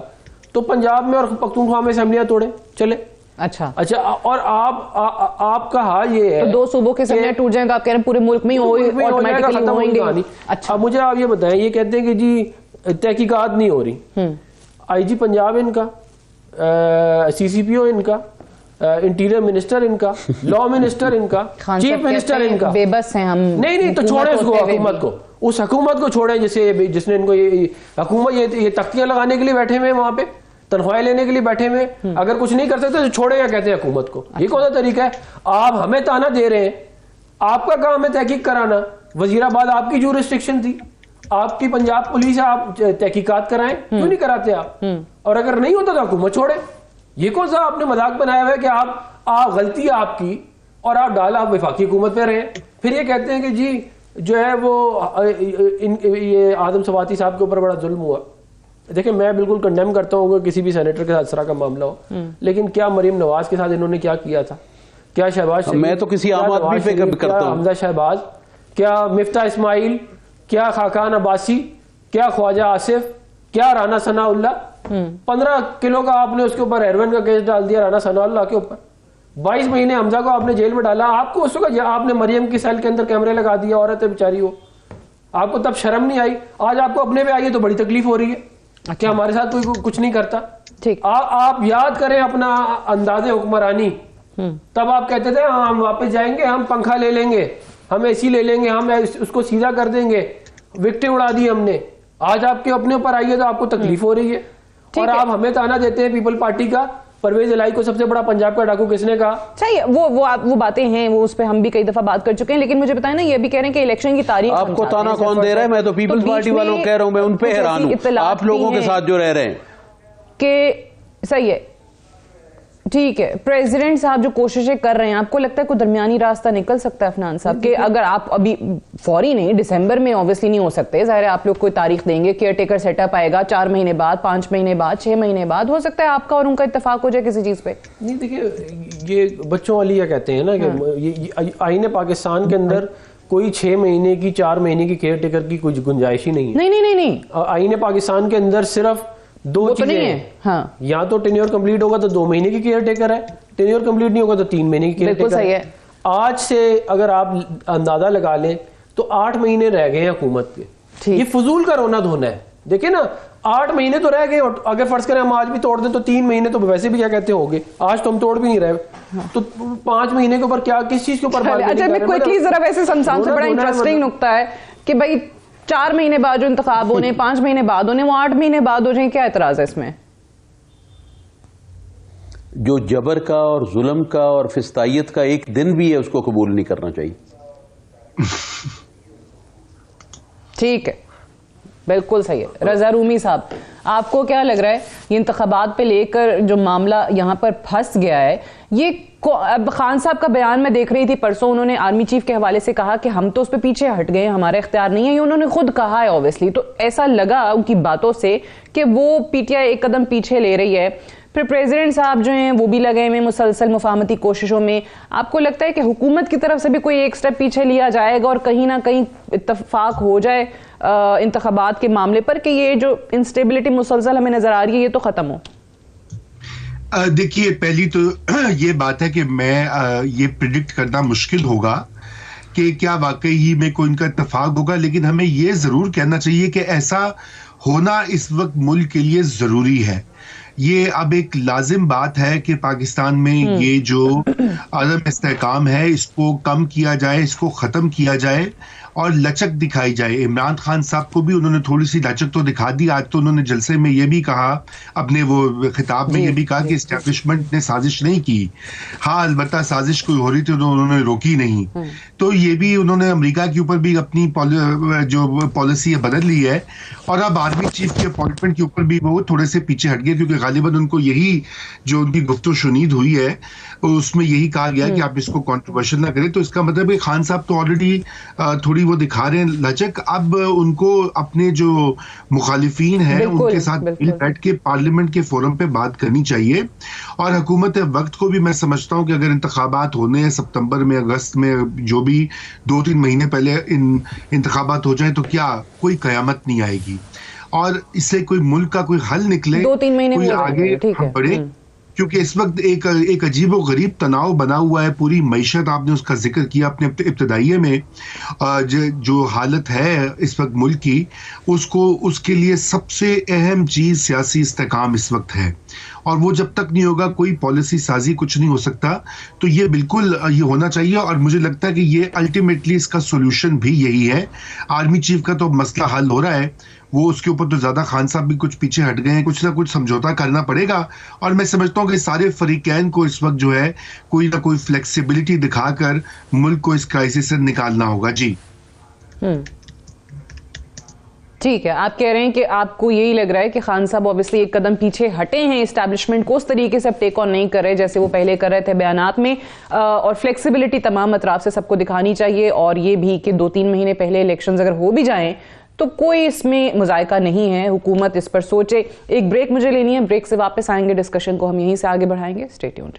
तो पंजाब में और पख्तूनख्वा में असेंबलियाँ तोड़े चले। अच्छा, और आपका हाल ये है तो 2 सूबों के समय टूट जाएगा, आप कह रहे हैं पूरे मुल्क में ऑटोमेटिकली होंगे। अच्छा, मुझे आप ये बताएं, ये कहते हैं कि जी तहकीकात नहीं हो रही, आईजी पंजाब इनका, सीसीपीओ इनका, इंटीरियर मिनिस्टर इनका, लॉ मिनिस्टर इनका, चीफ मिनिस्टर इनका, बेबस हैं हम। नहीं, तो छोड़े उसको, हुकूमत को, उस हुकूमत को छोड़े जिसने इनको ये हुकूमत ये तख्तियां लगाने के लिए बैठे हुए, वहां पे तनख्वाहें लेने के लिए बैठे हुए, अगर कुछ नहीं कर सकते तो छोड़े, या कहते हैं हुकूमत को। ये कौन सा तरीका है? आप हमें ताना दे रहे हैं, आपका काम है तहकीक कराना। वजीराबाद आपकी जुरिस्डिक्शन थी, आपकी पंजाब पुलिस है, आप तहकीकात कराएं, क्यों नहीं कराते आप? और अगर नहीं होता तो हुकूमत छोड़े। ये कौन सा आपने मजाक बनाया हुआ है कि आप गलती है आपकी और आप वफाकी हुकूमत पे रहे? फिर ये कहते हैं कि जी जो है वो ये आदम सवाती साहब के ऊपर बड़ा जुल्म हुआ। देखिए मैं बिल्कुल कंडेम करता हूँ कि किसी भी सेनेटर के साथ इस तरह का मामला हो, लेकिन क्या मरीम नवाज के साथ इन्होंने क्या किया था? क्या शहबाज शरीफ, मैं तो किसी आम आदमी पे करता हूँ, हमजा शहबाज, क्या मिफ्ता इस्माइल, क्या खाकान अब्बासी, क्या ख्वाजा आसिफ, क्या राना सनाउल्लाह? 15 किलो का आपने उसके ऊपर हेरोइन का केस डाल दिया राना सनाउल्लाह के ऊपर। 22 महीने हमजा को आपने जेल में डाला। आपको उस वक्त आपने मरियम की सेल के अंदर कैमरे लगा दिया, औरत है बेचारी वो, आपको तब शर्म नहीं आई? आज आपको अपने पे आई है तो बड़ी तकलीफ हो रही है। क्या हमारे साथ कोई कुछ नहीं करता? ठीक, आप याद करें अपना अंदाजे हुक्मरानी, तब आप कहते थे हाँ हम वापस जाएंगे, हम पंखा ले लेंगे, हम एसी ले लेंगे, हम उसको सीधा कर देंगे, विकटें उड़ा दी हमने। आज आपके अपने ऊपर आई है तो आपको तकलीफ हो रही है। और आप हमें ताना देते हैं पीपल पार्टी का, परवेज इलाही को सबसे बड़ा पंजाब का डाकू किसने कहा? चाहिए वो बातें हैं, वो उस पर हम भी कई दफा बात कर चुके हैं, लेकिन मुझे बताएं ना, ये भी कह रहे हैं कि इलेक्शन की तारीख आपको ताना कौन दे रहा है? मैं तो पीपल्स पार्टी वालों को कह रहा हूं, मैं उन पे हैरान हूं, आप लोगों के साथ जो रह रहे हैं कि सही है। ठीक है, प्रेसिडेंट साहब जो कोशिशें कर रहे हैं, आपको लगता है कोई दरमियानी रास्ता निकल सकता है अफनान साहब कि अगर आप अभी फौरी नहीं, दिसंबर में ऑब्वियसली नहीं हो सकते, जाहिर है आप लोग कोई तारीख देंगे, केयर टेकर सेटअप आएगा 4 महीने बाद, 5 महीने बाद, 6 महीने बाद, हो सकता है आपका और उनका इत्तेफाक हो जाए किसी चीज पे? नहीं देखिए, ये बच्चों वाली ये कहते हैं ना कि ये आईने पाकिस्तान के अंदर कोई 6 महीने की 4 महीने की केयर टेकर की कुछ गुंजाइश ही नहीं है। नहीं, आईने पाकिस्तान के अंदर सिर्फ 2 चीजें हैं। हाँ, या तो टेन्योर कंप्लीट होगा तो 2 महीने की केयर टेकर है, टेन्योर कंप्लीट नहीं होगा तो 3 महीने की केयर टेकर है। आज से अगर आप अंदाजा लगा लें तो 8 महीने रह गए हैं हुकूमत के। ये फजूल का रोना धोना है। देखिए ना, 8 महीने तो रह गए, और अगर फर्ज करें हम आज भी तोड़ दें तो 3 महीने तो वैसे भी क्या कहते होंगे, आज तो हम तोड़ भी नहीं रहे। तो 5 महीने के ऊपर क्या, किस चीज के ऊपर? अच्छा, मैं क्विकली जरा वैसे संसार से बड़ा इंटरेस्टिंग नुकता है कि भाई 4 महीने बाद जो इंतखाब होने, 5 महीने बाद होने, वो 8 महीने बाद हो जाए, क्या एतराज है इसमें? जो जबर का और जुल्म का और फिस्तायत का एक दिन भी है, उसको कबूल नहीं करना चाहिए। ठीक है, बिल्कुल सही है। रजा रूमी साहब, आपको क्या लग रहा है ये इंतखाबात पे लेकर जो मामला यहाँ पर फंस गया है, ये अब खान साहब का बयान मैं देख रही थी परसों, उन्होंने आर्मी चीफ के हवाले से कहा कि हम तो उस पर पीछे हट गए, हमारा इख्तियार नहीं है, ये उन्होंने खुद कहा है ऑब्वियसली। तो ऐसा लगा उनकी बातों से कि वो पीटीआई एक कदम पीछे ले रही है। फिर प्रेसिडेंट साहब जो हैं वो भी लगे हुए मुसलसल मुफाहमती कोशिशों में। आपको लगता है कि हुकूमत की तरफ से भी कोई एक स्टेप पीछे लिया जाएगा और कहीं ना कहीं इत्तफाक हो जाए इंतखाबात के मामले पर कि ये जो इंस्टेबिलिटी मुसलसल हमें नजर आ रही है ये तो खत्म हो? देखिए, पहली तो ये बात है कि मैं ये प्रिडिक्ट करना मुश्किल होगा कि क्या वाकई ही में कोई इनका इत्तेफाक होगा, लेकिन हमें ये जरूर कहना चाहिए कि ऐसा होना इस वक्त मुल्क के लिए जरूरी है। ये अब एक लाजिम बात है कि पाकिस्तान में ये जो अदम इस्तेहकाम है इसको कम किया जाए, इसको खत्म किया जाए और लचक दिखाई जाए। इमरान खान साहब को भी उन्होंने थोड़ी सी लचक तो दिखा दी। आज तो उन्होंने जलसे में ये भी कहा, अपने वो खिताब में ये भी कहा कि एस्टेब्लिशमेंट ने साजिश नहीं की। हाँ, अलबत्ता साजिश कोई हो रही थी तो उन्होंने रोकी नहीं। तो ये भी उन्होंने अमेरिका के ऊपर भी अपनी जो पॉलिसी बदल ली है, और अब आर्मी चीफ के अपॉइंटमेंट के ऊपर भी वो थोड़े से पीछे हट गए, क्योंकि गालिबन उनको यही जो उनकी गुफ्तगू शुनीद हुई है उसमें यही कहा गया कि आप इसको कंट्रोवर्शियल ना करें। तो इसका मतलब है खान साहब तो ऑलरेडी थोड़ी वो दिखा रहे हैं लचक। अब उनको अपने जो मुखालिफिन हैं उनके साथ बैठ के पार्लियामेंट के फोरम पे बात करनी चाहिए। और हुकूमत वक्त को भी मैं समझता हूं कि अगर इंतखाबात होने हैं सितंबर में, अगस्त में, जो भी 2-3 महीने पहले इंतखाबात हो जाए तो क्या कोई कयामत नहीं आएगी और इससे कोई मुल्क का कोई हल निकले, 2-3 महीने कोई आगे बढ़े। क्योंकि इस वक्त एक अजीब व गरीब तनाव बना हुआ है पूरी मईशत। आपने उसका जिक्र किया अपने इब्तदाइये में। जो हालत है इस वक्त मुल्क की, उसके लिए सबसे अहम चीज सियासी इस्तेकाम इस वक्त है, और वो जब तक नहीं होगा कोई पॉलिसी साजी कुछ नहीं हो सकता। तो ये बिल्कुल ये होना चाहिए, और मुझे लगता है कि ये अल्टीमेटली इसका सोल्यूशन भी यही है। आर्मी चीफ का तो मसला हल हो रहा है, वो उसके ऊपर तो ज्यादा खान साहब भी कुछ पीछे हट गए हैं, कुछ ना कुछ समझौता करना पड़ेगा। और मैं समझता हूँ कि सारे फरीकैन को इस वक्त जो है कोई ना कोई फ्लेक्सिबिलिटी दिखाकर मुल्क को इस क्राइसिस से निकालना होगा। जी ठीक है, आप कह रहे हैं कि आपको यही लग रहा है कि खान साहब ऑब्वियसली एक कदम पीछे हटे हैं, एस्टैब्लिशमेंट को उस तरीके से अब टेक ऑन नहीं कर रहे जैसे वो पहले कर रहे थे बयानात में, और फ्लेक्सिबिलिटी तमाम अतराफ से सबको दिखानी चाहिए, और ये भी कि 2-3 महीने पहले इलेक्शंस अगर हो भी जाएं तो कोई इसमें मुजायका नहीं है, हुकूमत इस पर सोचे। एक ब्रेक मुझे लेनी है, ब्रेक से वापस आएंगे, डिस्कशन को हम यहीं से आगे बढ़ाएंगे। Stay tuned.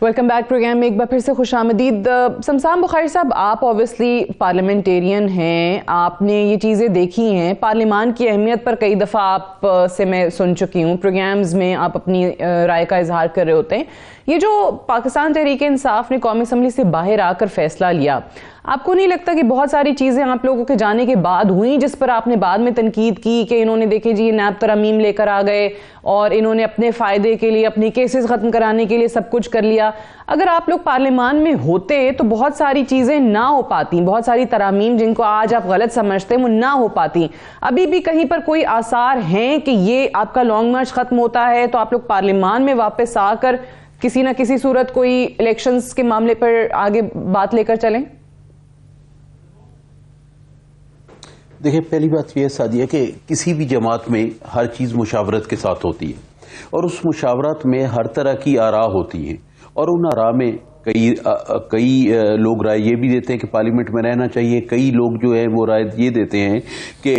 Welcome back program में एक बार फिर से खुशामदीद। शमशान बुखारी साहब, आप ऑब्वियसली पार्लियामेंटेरियन हैं, आपने ये चीज़ें देखी हैं, पार्लियामान की अहमियत पर कई दफ़ा आप से मैं सुन चुकी हूँ, प्रोग्राम्स में आप अपनी राय का इजहार कर रहे होते हैं। ये जो पाकिस्तान तहरीक इंसाफ ने कौमी असम्बली से बाहर आकर फैसला लिया, आपको नहीं लगता कि बहुत सारी चीज़ें आप लोगों के जाने के बाद हुई जिस पर आपने बाद में तनकीद की कि इन्होंने देखे जी नैब तरमीम लेकर आ गए और इन्होंने अपने फ़ायदे के लिए, अपनी केसेस ख़त्म कराने के लिए सब कुछ कर लिया। अगर आप लोग पार्लियामान में होते तो बहुत सारी चीज़ें ना हो पाती, बहुत सारी तरामीम जिनको आज आप गलत समझते हैं वो ना हो पाती। अभी भी कहीं पर कोई आसार हैं कि ये आपका लॉन्ग मार्च ख़त्म होता है तो आप लोग पार्लियामान में वापस आकर किसी न किसी सूरत कोई इलेक्शंस के मामले पर आगे बात लेकर चलें? देखिए, पहली बात यह सादिया कि किसी भी जमात में हर चीज़ मुशावरत के साथ होती है, और उस मुशावरत में हर तरह की आरा होती हैं, और उन आरा में कई लोग राय ये भी देते हैं कि पार्लियामेंट में रहना चाहिए, कई लोग जो है वो राय ये देते हैं कि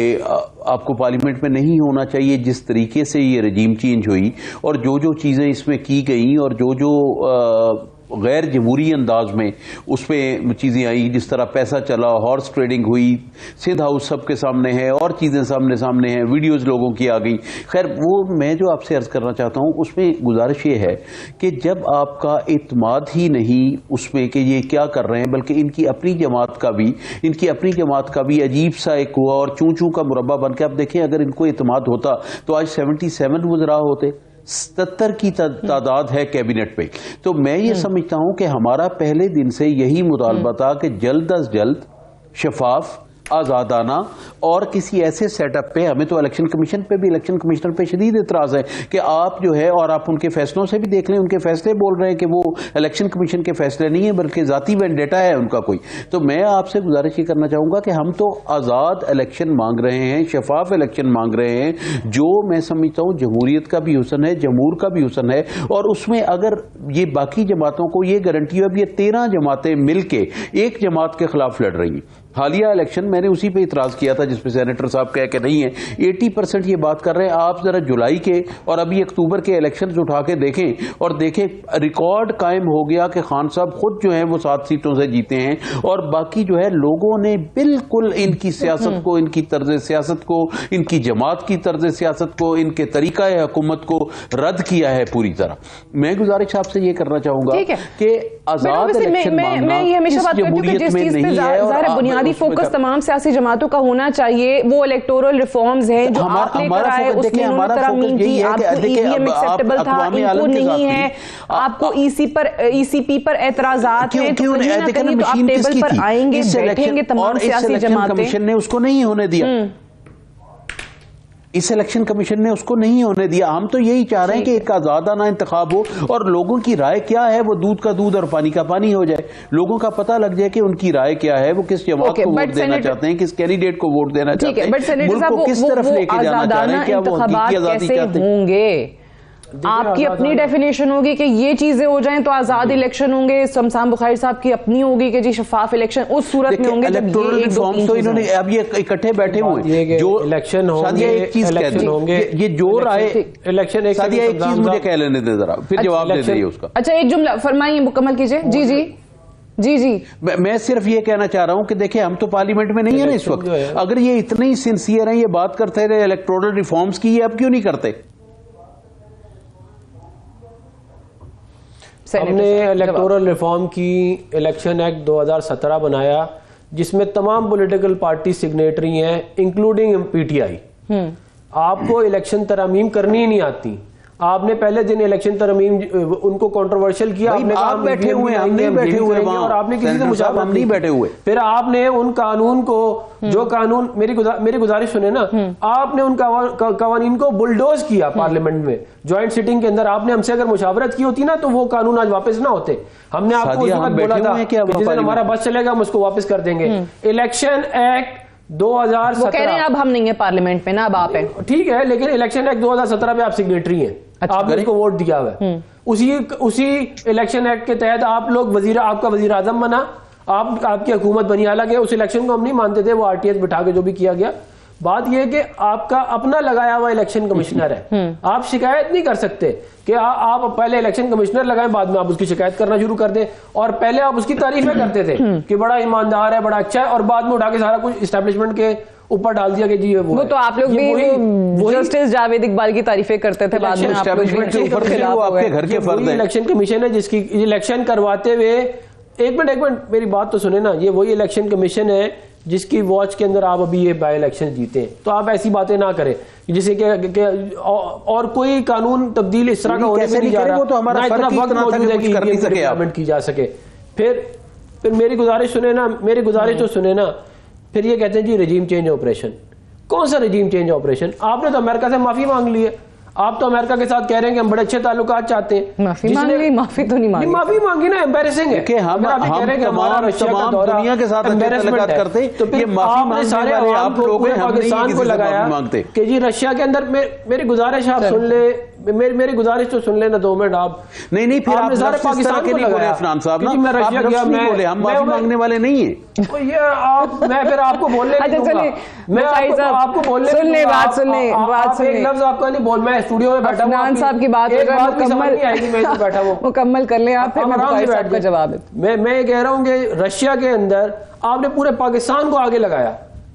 आपको पार्लियामेंट में नहीं होना चाहिए। जिस तरीके से ये रजीम चेंज हुई और जो चीज़ें इसमें की गई और जो गैर जमहूरी अंदाज में उसमें चीज़ें आई, जिस तरह पैसा चला, हॉर्स ट्रेडिंग हुई, सिंध हाउस सबके सामने है और चीज़ें सामने हैं, वीडियोस लोगों की आ गई। खैर, वो मैं जो आपसे अर्ज़ करना चाहता हूँ उसमें गुजारिश ये है कि जब आपका इत्माद ही नहीं उसमें कि ये क्या कर रहे हैं, बल्कि इनकी अपनी जमात का भी अजीब सा एक हुआ और चूं का मुरब्बा बन के, आप देखें अगर इनको इत्माद होता तो आज 77 वज़रा होते, 77 की तादाद है कैबिनेट पे। तो मैं ये समझता हूं कि हमारा पहले दिन से यही मुतालबा था कि जल्द अज जल्द शफाफ, आज़ादाना और किसी ऐसे सेटअप पे, हमें तो इलेक्शन कमीशन पे भी, इलेक्शन कमिश्नर पे शदीद एतराज़ है कि आप जो है, और आप उनके फैसलों से भी देख लें, उनके फैसले बोल रहे हैं कि वो इलेक्शन कमीशन के फैसले नहीं है बल्कि ज़ाती वेंडेटा है उनका कोई। तो मैं आपसे गुजारिश ये करना चाहूँगा कि हम तो आज़ाद इलेक्शन मांग रहे हैं, शफाफ इलेक्शन मांग रहे हैं, जो मैं समझता हूँ जमहूरियत का भी हुस्न है, जमहूर का भी हुस्न है। और उसमें अगर ये बाकी जमातों को ये गारंटी हो, अब ये 13 जमातें मिल के एक जमात के खिलाफ लड़ रही हैं। हालिया इलेक्शन मैंने उसी पे इतराज किया था जिसपे सेनेटर साहब कह के नहीं है, 80% ये बात कर रहे हैं। आप जरा जुलाई के और अभी अक्टूबर के इलेक्शंस उठा के देखें और देखें, रिकॉर्ड कायम हो गया कि खान साहब खुद जो है वो 7 सीटों से जीते हैं, और बाकी जो है लोगों ने बिल्कुल इनकी सियासत को, इनकी तर्ज सियासत को, इनकी जमात की तर्ज सियासत को, इनके तरीका हुकूमत को रद्द किया है पूरी तरह। मैं गुजारिश आपसे ये करना चाहूंगा कि आजाद इलेक्शन मांगना इस जमहूरियत में नहीं है, और बुनियादी फोकस तमाम सियासी जमातों का होना चाहिए वो इलेक्टोरल रिफॉर्म्स हैं जो आप लेकर आए, उसमें उन्होंने तरमीम की, आपको ईवीएम एक्सेप्टेबल था, इनको नहीं है, आपको ईसीपी पर एतराजात हैं, तो कहीं ना कहीं तो आप टेबल पर आएंगे, बैठेंगे तमाम सियासी जमातें। कमीशन ने उसको नहीं होने दिया, इस इलेक्शन कमीशन ने उसको नहीं होने दिया। हम तो यही चाह रहे हैं कि एक आज़ादाना इंतखाब हो और लोगों की राय क्या है वो दूध का दूध और पानी का पानी हो जाए, लोगों का पता लग जाए कि उनकी राय क्या है, वो किस जमात को वोट देना चाहते हैं, किस कैंडिडेट को वोट देना चाहते हैं, मुल्क को किस तरफ लेके जाना चाह रहे हैं, क्या वो हकीकी आज़ादी चाहते हैं। आपकी अपनी डेफिनेशन होगी कि ये चीजें हो जाएं तो आजाद इलेक्शन होंगे, शमशान बुखारी साहब की अपनी होगी कि जी शफाफ इलेक्शन उस सूरत में होंगे जब ये एक दो तीन तो इन्होंने अब ये इकट्ठे बैठे हुए हैं जो इलेक्शन होंगे, इलेक्शन होंगे, ये जो राय इलेक्शन एक चीज मुझे कह लेने दे जरा, फिर जवाब दे दीजिए उसका। अच्छा, एक जुमला फरमाइए, मुकम्मल कीजिए। जी जी जी जी, मैं सिर्फ ये कहना चाह रहा हूं कि देखिए हम तो पार्लियामेंट में नहीं है ना इस वक्त, अगर ये इतने ही सिंसियर हैं, ये बात करते रहे इलेक्टोरल रिफॉर्म्स की, ये अब क्यों नहीं करते? हमने इलेक्टोरल रिफॉर्म की इलेक्शन एक्ट 2017 बनाया जिसमें तमाम पॉलिटिकल पार्टी सिग्नेटरी हैं इंक्लूडिंग पीटीआई। आपको इलेक्शन तरमीम करनी ही नहीं आती, आपने पहले दिन इलेक्शन तरमीम उनको कंट्रोवर्शियल किया, आपने कहा आप बैठे हुए, हम नहीं बैठे हुए वहां, और आपने किसी से मुशावरत नहीं बैठे हुए। फिर आपने उन कानून को जो कानून, मेरी गुजारिश सुने ना, आपने उन कवानीन को बुलडोज किया पार्लियामेंट में ज्वाइंट सिटिंग के अंदर। आपने हमसे अगर मुशावरत की होती ना तो वो कानून आज वापस ना होते। हमने आपको उस वक्त बोला था कि जिस दिन हमारा बस चलेगा हम उसको वापस कर देंगे। इलेक्शन एक्ट 2017 कह रहे हैं अब हम नहीं है पार्लियामेंट में ना, अब आप हैं। ठीक है, लेकिन इलेक्शन एक्ट 2017 पे आप सिग्नेटरी हैं। अच्छा, आपने उसको वोट दिया हुआ है। उसी इलेक्शन एक्ट के तहत आप लोग आपका वजीर आजम बना, आपकी हुकूमत बनी। हालांकि उस इलेक्शन को हम नहीं मानते थे, वो आरटीएस बिठा के जो भी किया गया। बात यह है कि आपका अपना लगाया हुआ इलेक्शन कमिश्नर है, आप शिकायत नहीं कर सकते कि आप पहले इलेक्शन कमिश्नर लगाएं, बाद में आप उसकी शिकायत करना शुरू कर दें। और पहले आप उसकी तारीफें करते थे कि बड़ा ईमानदार है, बड़ा अच्छा है, और बाद में उठा के सारा कुछ एस्टैब्लिशमेंट के ऊपर डाल दिया कि जी वो तो आप लोग भी जस्टिस जावेद इकबाल की तारीफें करते थे, बाद में आप लोग आपके घर के फर्द है। इलेक्शन कमीशन है जिसकी इलेक्शन करवाते हुए, एक मिनट मेरी बात तो सुने ना, ये वही इलेक्शन कमीशन है जिसकी वॉच के अंदर आप अभी ये बाय इलेक्शन जीते हैं। तो आप ऐसी बातें ना करें जिसे और कोई कानून तब्दील इस तरह का होने में नहीं जा रहा, तो हमारा इतना वक्त मौजूद है कि इम्प्लीमेंट की जा सके। फिर मेरी गुजारिश सुने ना, तो सुने ना। फिर ये कहते हैं जी रजीम चेंज ऑपरेशन। कौन सा रजीम चेंज ऑपरेशन? आपने तो अमेरिका से माफी मांग ली है। आप तो अमेरिका के साथ कह रहे हैं कि हम बड़े अच्छे ताल्लुकात चाहते हैं। माफी तो नहीं मांगी। माफी मांगी ना, एम्बैरेसिंग है कि हम तमाम दुनिया के साथ अच्छे ताल्लुकात करते, तो ये माफी मांगने सारे वाले आप लोग हैं, हम पाकिस्तान को लगाया कि जी रशिया के अंदर। मेरी गुजारिश आप सुन ले, मेरी गुजारिश तो सुन लेना 2 मिनट आप। नहीं फिर आप सारे पाकिस्तान को लगाया इरफान साहब ना, मैं रशिया गया, बोले हम माफी मांगने वाले नहीं है। मैं फिर आपको बोलने नहीं दूंगा, मैं आपको बोलने सुन ले बात एक लफ्ज आपका नहीं बोल। मैं स्टूडियो में बैठा हूं, अफनान साहब की बात मुकम्मल कर ले आप, फिर जवाब है। मैं ये कह रहा हूं कि रशिया के अंदर आपने पूरे पाकिस्तान को आगे लगाया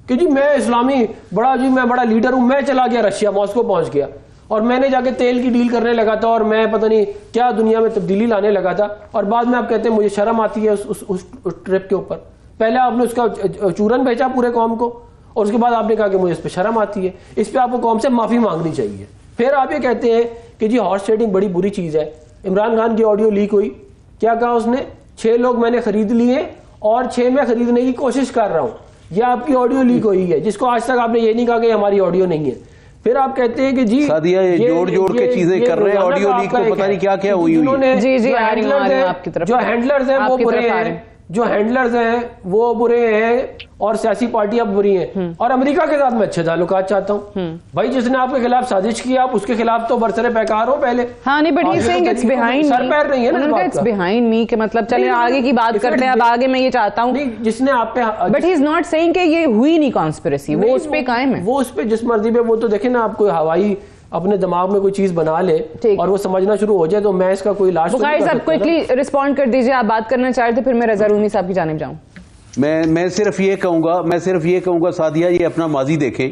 कि जी मैं इस्लामी मैं बड़ा लीडर हूं। मैं चला गया रशिया, मॉस्को पहुंच गया, और मैंने जाके तेल की डील करने लगा था, और मैं पता नहीं क्या दुनिया में तब्दीली लाने लगा था। और बाद में आप कहते हैं मुझे शर्म आती है उस ट्रिप के ऊपर। पहले आपने उसका चूरन भेजा पूरे कौम को, और उसके बाद आपने कहा कि मुझे इस पर शर्म आती है, इस पर आपको कौम से माफी मांगनी चाहिए। फिर आप ये कहते हैं कि जी हॉर्स ट्रेडिंग बड़ी बुरी चीज है। इमरान खान की ऑडियो लीक हुई, क्या कहा उसने? 6 लोग मैंने खरीद लिए और 6 मैं खरीदने की कोशिश कर रहा हूं। यह आपकी ऑडियो लीक हुई है, जिसको आज तक आपने ये नहीं कहा कि हमारी ऑडियो नहीं है। फिर आप कहते हैं कि जी सादिया ये जोड़ के चीजें कर रहे हैं, ऑडियो लीक तो पता नहीं क्या क्या हुई हुई है। जी जो हैंडलर्स हैं वो बुरे हैं, जो हैंडलर्स हैं वो बुरे हैं, और सियासी पार्टियां बुरी हैं। और अमेरिका के साथ मैं अच्छे ताल्लुकात चाहता हूं। भाई जिसने आपके खिलाफ साजिश की, आप उसके खिलाफ तो बरसरे पैकार हो पहले। हाँ नहीं, but he saying it's behind me. Sir पैर नहीं है ना, इट्स बिहाइंड मी, के मतलब चले आगे की बात करते हैं। अब आगे मैं ये चाहता हूं जिसने आप पे, but he is not saying कि ये हुई नहीं कॉन्स्पिरेसी, वो उस पे कायम है। वो उस पे जिस मर्जी पे, वो तो देखे ना, आपको हवाई अपने दिमाग में कोई चीज बना ले और वो समझना शुरू हो जाए, तो मैं इसका कोई इलाज बुखारी साहब क्विकली रिस्पॉन्ड कर दीजिए। आप बात करना चाह रहे थे, फिर मैं रजा रूमी साहब की जानिब जाऊं। मैं सिर्फ ये कहूंगा सादिया, ये अपना माजी देखें।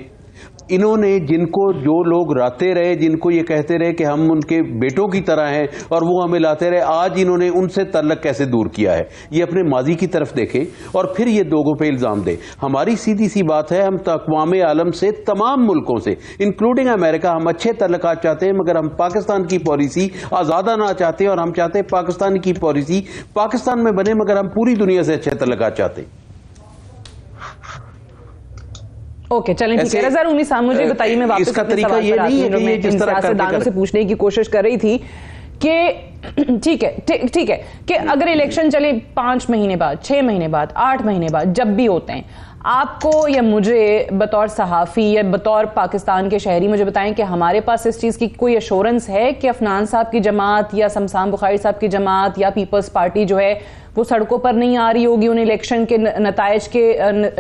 इन्होंने जिनको जो लोग राते रहे, जिनको ये कहते रहे कि हम उनके बेटों की तरह हैं और वो हमें लाते रहे, आज इन्होंने उनसे तल्लक कैसे दूर किया है। ये अपने माजी की तरफ देखें और फिर ये दोगों पे इल्जाम दें। हमारी सीधी सी बात है, हम अक़वाम आलम से, तमाम मुल्कों से इंक्लूडिंग अमेरिका, हम अच्छे तल्लकात चाहते हैं, मगर हम पाकिस्तान की पॉलिसी आज़ादाना चाहते हैं, और हम चाहते हैं पाकिस्तान की पॉलिसी पाकिस्तान में बने, मगर हम पूरी दुनिया से अच्छे तल्लकात चाहते हैं। ओके चलें, ठीक है। रजा रूमी साहब मुझे बताइए, मैं वापस इसका तरीका ये नहीं है कि ये जिस तरह सियासतदानों से पूछने की कोशिश कर रही थी कि ठीक है कि अगर इलेक्शन चले 5 महीने बाद, 6 महीने बाद, 8 महीने बाद, जब भी होते हैं, आपको या मुझे बतौर सहाफ़ी या बतौर पाकिस्तान के शहरी मुझे बताएं कि हमारे पास इस चीज़ की कोई एश्योरेंस है कि अफनान साहब की जमात या शमशान बुखारी साहब की जमात या पीपल्स पार्टी जो है वो सड़कों पर नहीं आ रही होगी उन इलेक्शन के नताइज के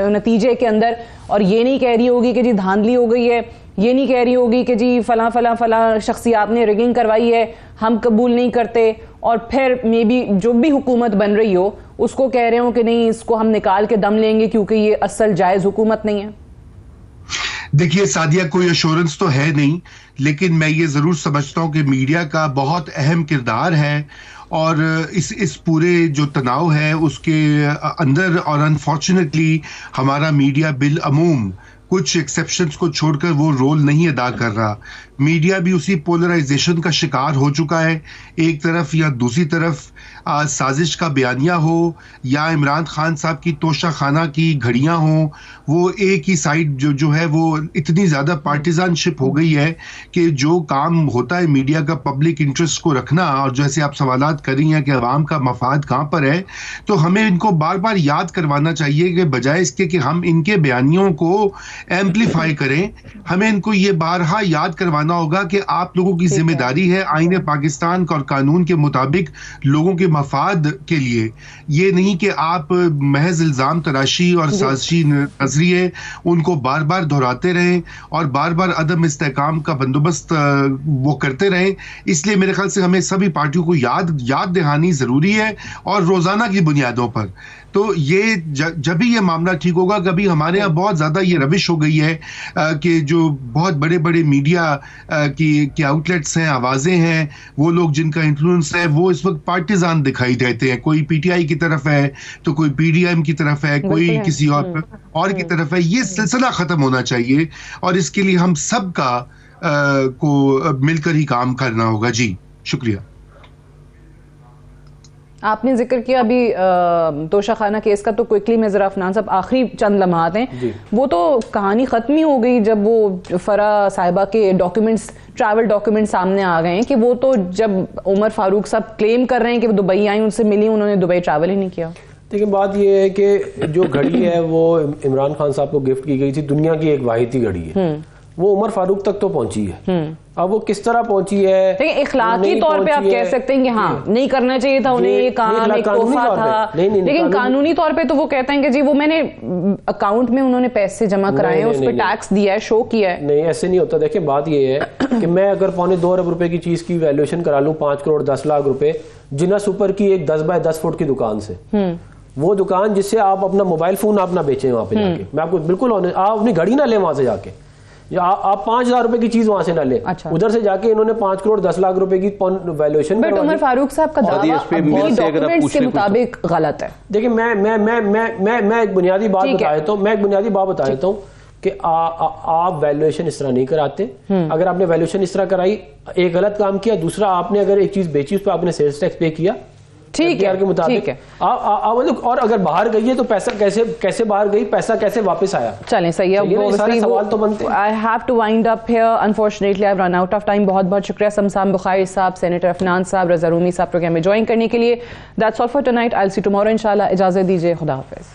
नतीजे के अंदर, और ये नहीं कह रही होगी कि जी धांधली हो गई है, ये नहीं कह रही होगी कि जी फला शख्सियात ने रिगिंग करवाई है, हम कबूल नहीं करते, और फिर मे बी जो भी हुकूमत बन रही हो उसको कह रहे हो कि नहीं, इसको हम निकाल के दम लेंगे क्योंकि ये असल जायज हुकूमत नहीं है। देखिए सादिया, कोई एश्योरेंस तो है नहीं, लेकिन मैं ये जरूर समझता हूं कि मीडिया का बहुत अहम किरदार है, और इस पूरे जो तनाव है उसके अंदर, और अनफॉर्चुनेटली हमारा मीडिया बिल अमूम कुछ एक्सेप्शंस को छोड़कर वो रोल नहीं अदा कर रहा। मीडिया भी उसी पोलराइजेशन का शिकार हो चुका है। एक तरफ या दूसरी तरफ साजिश का बयानिया हो या इमरान खान साहब की तोशा खाना की घड़ियां हो, वो एक ही साइड जो है वो इतनी ज़्यादा पार्टिजानशिप हो गई है कि जो काम होता है मीडिया का पब्लिक इंटरेस्ट को रखना, और जैसे आप सवालात कर रही हैं कि अवाम का मफाद कहाँ पर है, तो हमें इनको बार बार याद करवाना चाहिए कि बजाय इसके कि हम इनके बयानियों को एम्पलीफाई करें, हमें इनको ये बारहा याद करवाना होगा कि आप लोगों की जिम्मेदारी है आईने पाकिस्तान और कानून के मुताबिक लोगों के मफाद के लिए, ये नहीं कि आप महज इल्जाम तराशी और साजिशी नजरिए उनको बार बार दोहराते रहें और बार बार अदम इस्तेकाम का बंदोबस्त वो करते रहें। इसलिए मेरे ख्याल से हमें सभी पार्टियों को याद दहानी जरूरी है और रोजाना की बुनियादों पर। तो ये जब भी ये मामला ठीक होगा, कभी हमारे यहाँ बहुत ज्यादा ये रविश हो गई है कि जो बहुत बड़े बड़े मीडिया की आउटलेट्स हैं, आवाजें हैं, वो लोग जिनका इन्फ्लुएंस है वो इस वक्त पार्टिजान दिखाई देते हैं। कोई पीटीआई की तरफ है तो कोई पीडीएम की तरफ है, कोई किसी और की तरफ है। ये सिलसिला खत्म होना चाहिए और इसके लिए हम सबका को मिलकर ही काम करना होगा। जी शुक्रिया। आपने जिक्र किया अभी तोशा खाना केस का, तो क्विकली में जरा अफनान साहब आखिरी चंद लम्हात हैं, वो तो कहानी खत्म ही हो गई जब वो फरा साहिबा के डॉक्यूमेंट्स, ट्रैवल डॉक्यूमेंट सामने आ गए हैं कि वो तो जब उमर फारूक साहब क्लेम कर रहे हैं कि वो दुबई आई, उनसे मिली, उन्होंने दुबई ट्रैवल ही नहीं किया। देखिए बात ये है कि जो घड़ी है वो इमरान खान साहब को गिफ्ट की गई थी, दुनिया की एक वाहिदी घड़ी है, वो उमर फारूक तक तो पहुंची है। अब वो किस तरह पहुंची है, लेकिन इखलाकी तौर पे आप कह सकते हैं कि हाँ नहीं करना चाहिए था उन्हें, ये काम एक तोहफा था, लेकिन कानूनी तौर पे तो वो कहते हैं कि जी वो मैंने अकाउंट में उन्होंने पैसे जमा कराए हैं, उस पर टैक्स दिया है, शो किया है। नहीं, ऐसे नहीं होता। देखिए बात ये है कि मैं अगर 2.25 अरब रुपए की चीज की वैल्यूएशन करा लूं 5 करोड़ 10 लाख रुपए जिन्ना सुपर की एक 10 बाय 10 फुट की दुकान से, वो दुकान जिससे आप अपना मोबाइल फोन आप ना बेचें वहां पे जाके, मैं आपको बिल्कुल आप अपनी घड़ी ना ले वहां से जाके, या आप 5,000 रुपए की चीज वहां से ना ले। अच्छा। उधर से जाके इन्होंने 5 करोड़ 10 लाख रुपए की वैल्यूएशन। बट उमर फारूक साहब का दावा डॉक्यूमेंट्स के मुताबिक गलत है। देखिए मैं एक बुनियादी बात बता देता हूँ, कि आप वैल्यूएशन इस तरह नहीं कराते। अगर आपने वैल्यूएशन इस तरह कराई, एक गलत काम किया, दूसरा आपने अगर एक चीज बेची उस पर आपने सेल्स टैक्स पे किया, ठीक है, के मुताबिक, ठीक है। और अगर बाहर गई है तो पैसा कैसे बाहर गई, पैसा कैसे वापस आया। चलें सही है, सारे सवाल तो बनते हैं। I have to wind up here, unfortunately I have run out of time. बहुत बहुत शुक्रिया समसाम बुखारी साहब, सेनेटर अफनान साहब, रज़ा रूमी साहब प्रोग्राम में ज्वाइन करने के लिए। That's all for tonight, I will see tomorrow इंशाल्लाह। इजाजत दीजिए, खुदा हाफिज।